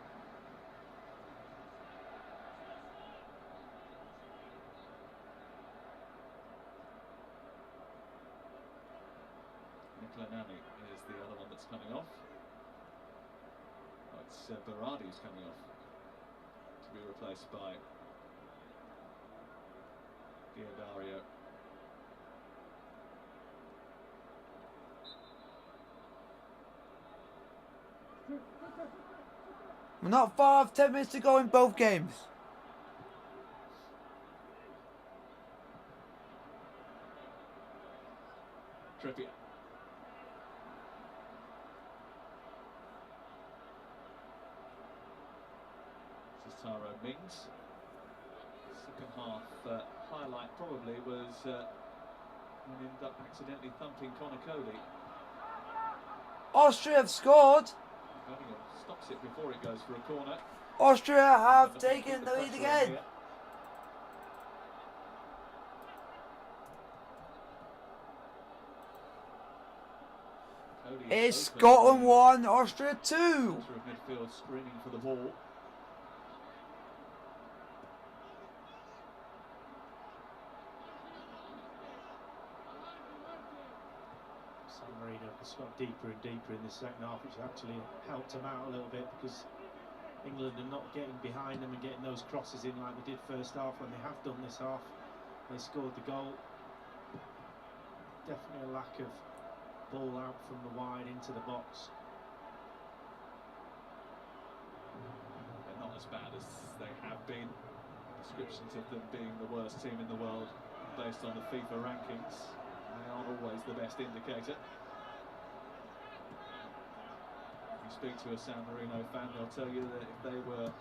Nicola Nani is the other one that's coming off. Oh, it's Berardi who's coming off to be replaced by Diadario. We're not far off 10 minutes to go in both games. Trippier. This is Taro Mings. Second half highlight probably was when he ended up accidentally thumping Connor Cody. Austria have scored. Birmingham stops it before it goes for a corner. Austria have And taken the lead pressure on again. here. Cody It's open. Scotland 1, Austria 2. Centre of midfield screaming for the ball. San Marino has got deeper and deeper in the second half, which actually helped them out a little bit, because England are not getting behind them and getting those crosses in like they did first half when they have done this half. They scored the goal. Definitely a lack of ball out from the wide into the box. They're not as bad as they have been. Descriptions of them being the worst team in the world based on the FIFA rankings. They aren't always the best indicator. If you speak to a San Marino fan, they'll tell you that if they were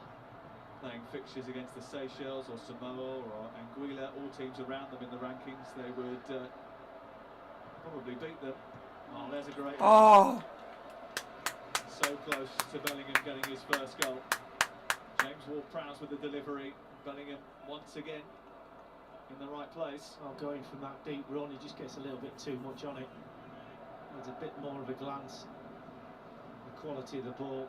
playing fixtures against the Seychelles or Samoa or Anguilla, all teams around them in the rankings, they would probably beat them. Oh, there's a great Oh, so close to Bellingham getting his first goal. James Ward-Prowse with the delivery. Bellingham once again in the right place. Well, going from that deep run, he just gets a little bit too much on it. Needs a bit more of a glance. The quality of the ball.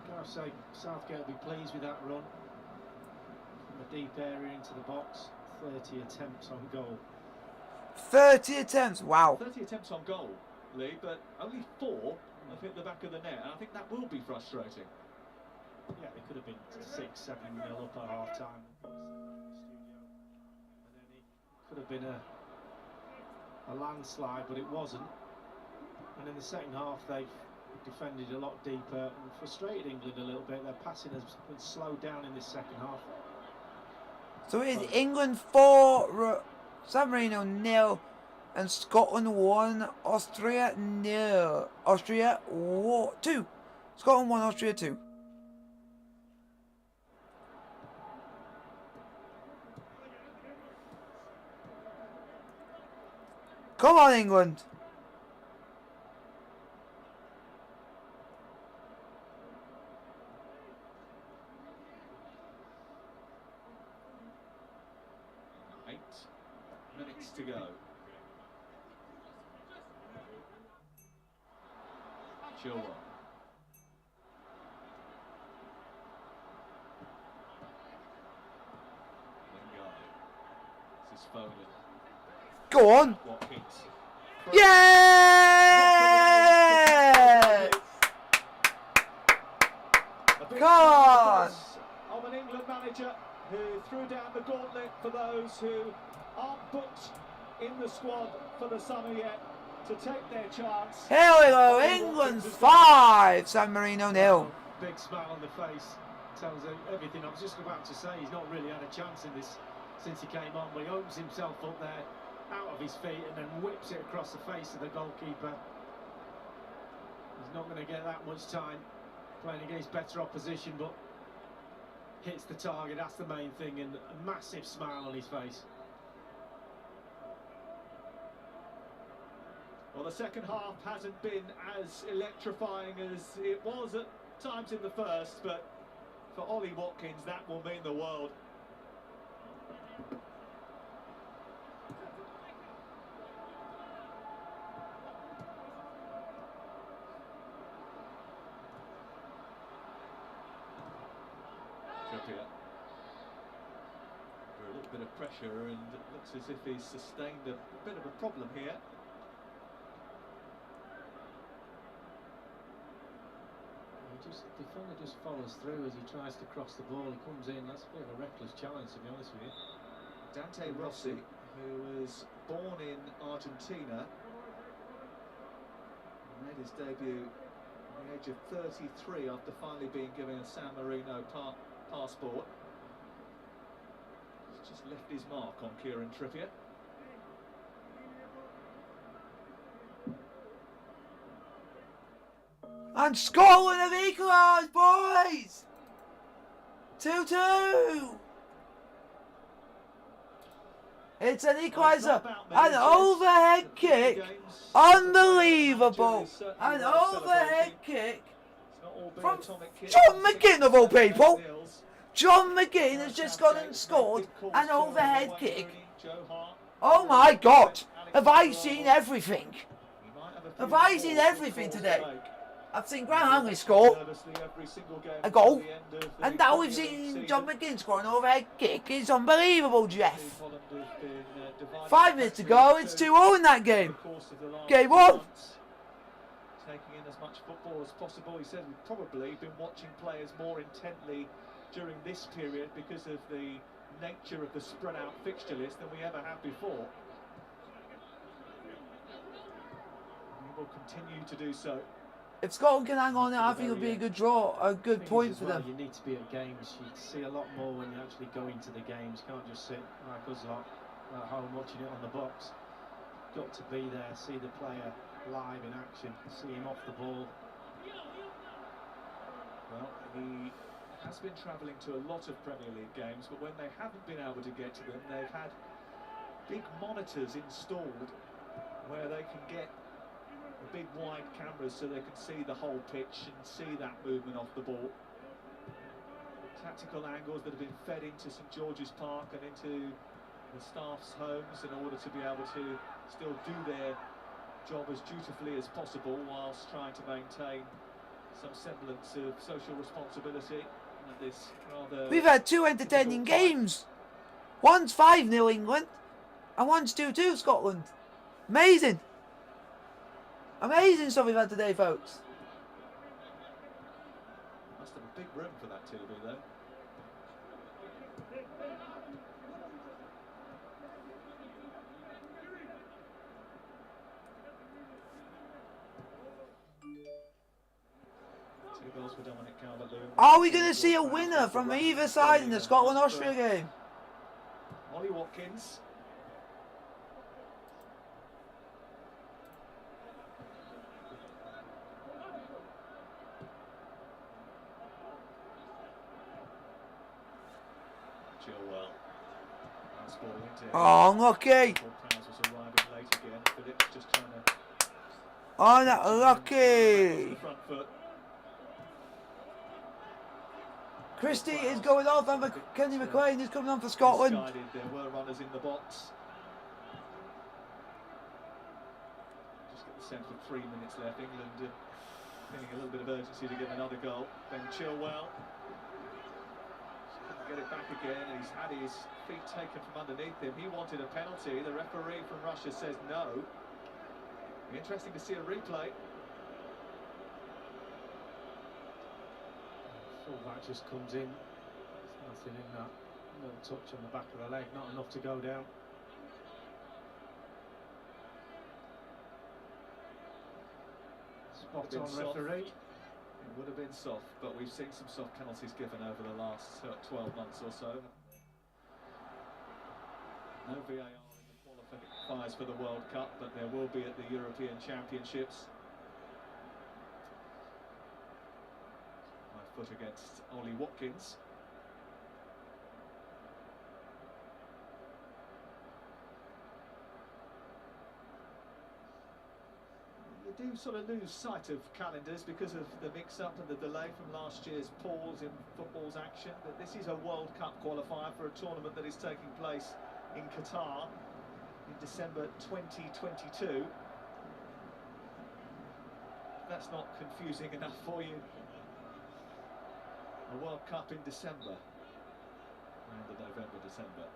Gotta say, Southgate will be pleased with that run. From a deep area into the box. 30 attempts on goal. 30 attempts, wow. 30 attempts on goal, Lee, but only 4 have hit the back of the net, and I think that will be frustrating. Yeah, it could have been 6-7-0 up at half time. And then it could have been a landslide, but it wasn't. And in the second half, they've defended a lot deeper and frustrated England a little bit. Their passing has been slowed down in this second half. So it is England 4, San Marino 0, and Scotland 1, Austria 0. Austria 2. Scotland 1, Austria 2. Come on, England. Minutes to go. Chilwell. Lingard. This His Foden. Go on. Watkins. Yeah! A big Come on. of an England manager who threw down the gauntlet for those who aren't booked in the squad for the summer yet to take their chance. Here we go. England 5, San Marino 0. Big smile on the face tells everything. I was just about to say he's not really had a chance in this since he came on, but he opens himself up there out of his feet and then whips it across the face of the goalkeeper. He's not going to get that much time playing against better opposition, but hits the target. That's the main thing, and a massive smile on his face. Well, the second half hasn't been as electrifying as it was at times in the first, but for Ollie Watkins, that will mean the world. Trippier. Under a little bit of pressure, and it looks as if he's sustained a bit of a problem here. The defender just follows through as he tries to cross the ball. He comes in. That's a bit of a reckless challenge, to be honest with you. Dante Rossi, who was born in Argentina, made his debut at the age of 33 after finally being given a San Marino passport. He's just left his mark on Kieran Trippier. And Scotland have equalised, boys! 2-2! It's an equaliser. An overhead kick. Unbelievable. An overhead kick from John McGinn of all people. John McGinn has just gone and scored an overhead kick. Oh my God. Have I seen everything? Have I seen everything today? I've seen Grant Hanley score a goal, and now we've seen John McGinn score an overhead kick. It's unbelievable, Jeff. 5 minutes to go, it's 2-0 in that game. Game 1. Taking in as much football as possible. He said we've probably been watching players more intently during this period because of the nature of the spread out fixture list than we ever have before. We will continue to do so. If Scotland can hang on it, I think it'll be a good draw, a good point for them. You need to be at games. You see a lot more when you actually go into the games. You can't just sit like us lot at home watching it on the box. Got to be there, see the player live in action, see him off the ball. Well, he has been travelling to a lot of Premier League games, but when they haven't been able to get to them, they've had big monitors installed where they can get the big wide cameras so they can see the whole pitch and see that movement off the ball. Tactical angles that have been fed into St George's Park and into the staff's homes in order to be able to still do their job as dutifully as possible whilst trying to maintain some semblance of social responsibility. And this rather We've had 2 entertaining games. One's 5-0 England, and one's 2-2 Scotland. Amazing. Amazing stuff we've had today, folks. Must have a big room for that TV, though. Are we going to see a winner from either side in the Scotland-Austria game? Ollie Watkins. Oh, unlucky. Oh, that lucky. Christie is going off, and Kenny McLean is coming on for Scotland. There were runners in the box. Just get the sense with 3 minutes left. England feeling a little bit of urgency to get another goal. Ben Chilwell. get it back again, and he's had his feet taken from underneath him. He wanted a penalty. The referee from Russia says no. Be interesting to see a replay. Fullback just comes in. There's nothing in that. Little touch on the back of the leg, not enough to go down. Spot on, referee. It would have been soft, but we've seen some soft penalties given over the last 12 months or so. No VAR in the qualifiers for the World Cup, but there will be at the European Championships. My foot against Ollie Watkins. You do sort of lose sight of calendars because of the mix-up and the delay from last year's pause in football's action, but this is a World Cup qualifier for a tournament that is taking place in Qatar in December 2022. That's not confusing enough for you. A World Cup in December, around the November, December.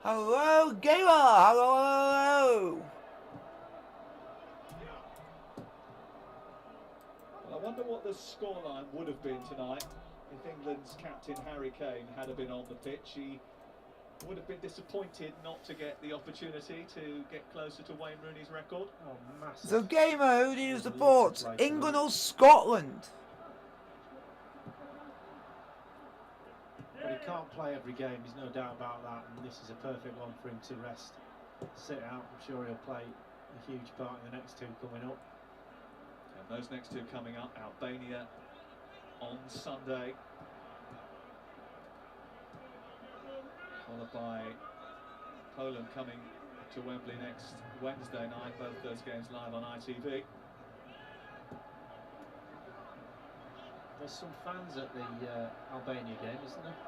Hello, gamer! Hello! Well, I wonder what the scoreline would have been tonight if England's captain Harry Kane had been on the pitch. He would have been disappointed not to get the opportunity to get closer to Wayne Rooney's record. Oh, massive. So, gamer, who do you support? England or Scotland? But he can't play every game, there's no doubt about that, and this is a perfect one for him to rest, sit out. I'm sure he'll play a huge part in the next two coming up. And those next two coming up, Albania on Sunday, followed by Poland coming to Wembley next Wednesday night, both those games live on ITV. There's some fans at the Albania game, isn't there?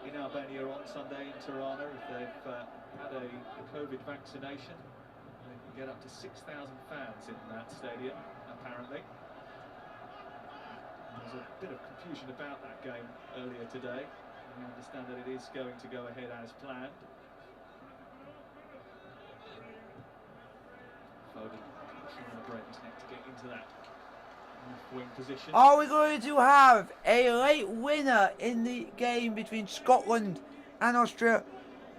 In Albania on Sunday in Tirana, if they've had a COVID vaccination, they can get up to 6,000 fans in that stadium, apparently. There's a bit of confusion about that game earlier today. We understand that it is going to go ahead as planned. Foden trying to break his neck to get into that wing position. Are we going to have a late winner in the game between Scotland and Austria,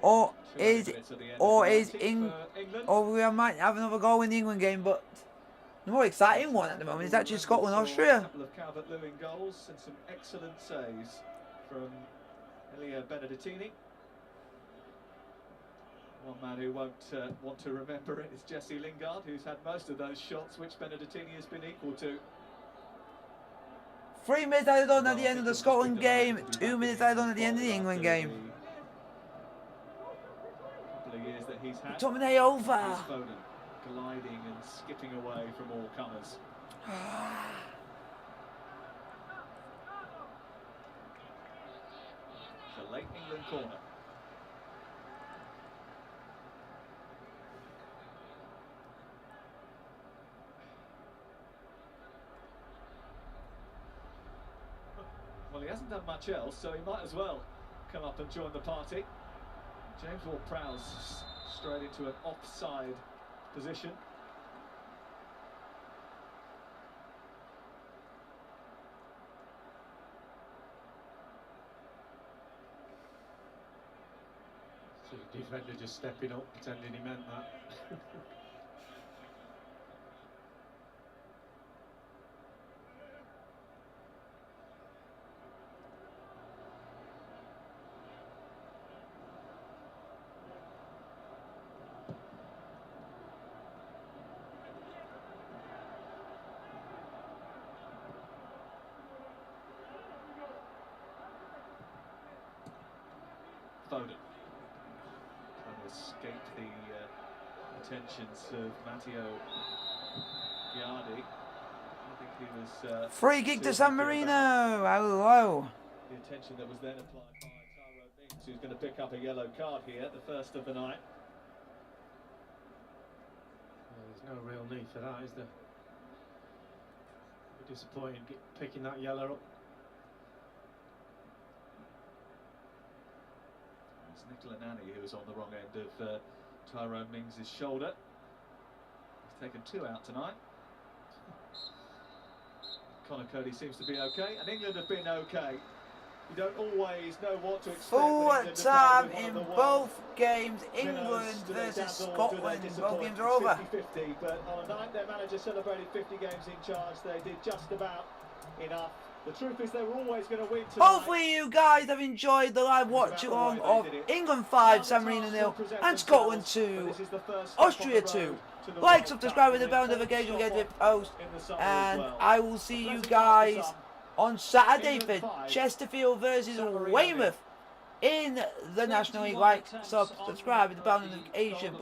or we might have another goal in the England game? But the more exciting one at the moment is actually Scotland-Austria. A couple of Calvert-Lewin goals and some excellent saves from Elia Benedettini. One man who won't want to remember it is Jesse Lingard, who's had most of those shots which Benedettini has been equal to. 3 minutes added on at the end of the Scotland game, 2 minutes added on at the end of the England game. Couple of years that he's had. McTominay over. Foden gliding and skipping away from all comers. It's a late England corner. Well, he hasn't done much else, so he might as well come up and join the party. James Ward-Prowse straight into an offside position. So the defender just stepping up, pretending he meant that. Foden trying to escape the attentions of Matteo Giardi. I think he was Free kick to San Marino. Hello. The attention that was then applied by Tyrone Mings, who's going to pick up a yellow card here, the first of the night. No real need for that, is there? Disappointing picking that yellow up. It's Nicola Nani who was on the wrong end of Tyrone Mings' shoulder. He's taken 2 out tonight. Conor Cody seems to be okay, and England have been okay. You don't always know what to expect. Full when England are time playing in with one of the both games. winners. England Do they versus dazzle, do they Scotland. Both disappoint? games are It's over. 50-50, but on a night their manager celebrated 50 games in charge, they did just about enough. The truth is they were always going to win tonight. Hopefully you guys have enjoyed the live watch along of England 5, San Marino 0 and Scotland 2, Austria 2. Like, subscribe, and the bell notification will get it post. And I will see you guys on Saturday for Chesterfield versus Weymouth in the National League. Like, subscribe, and the bell notification.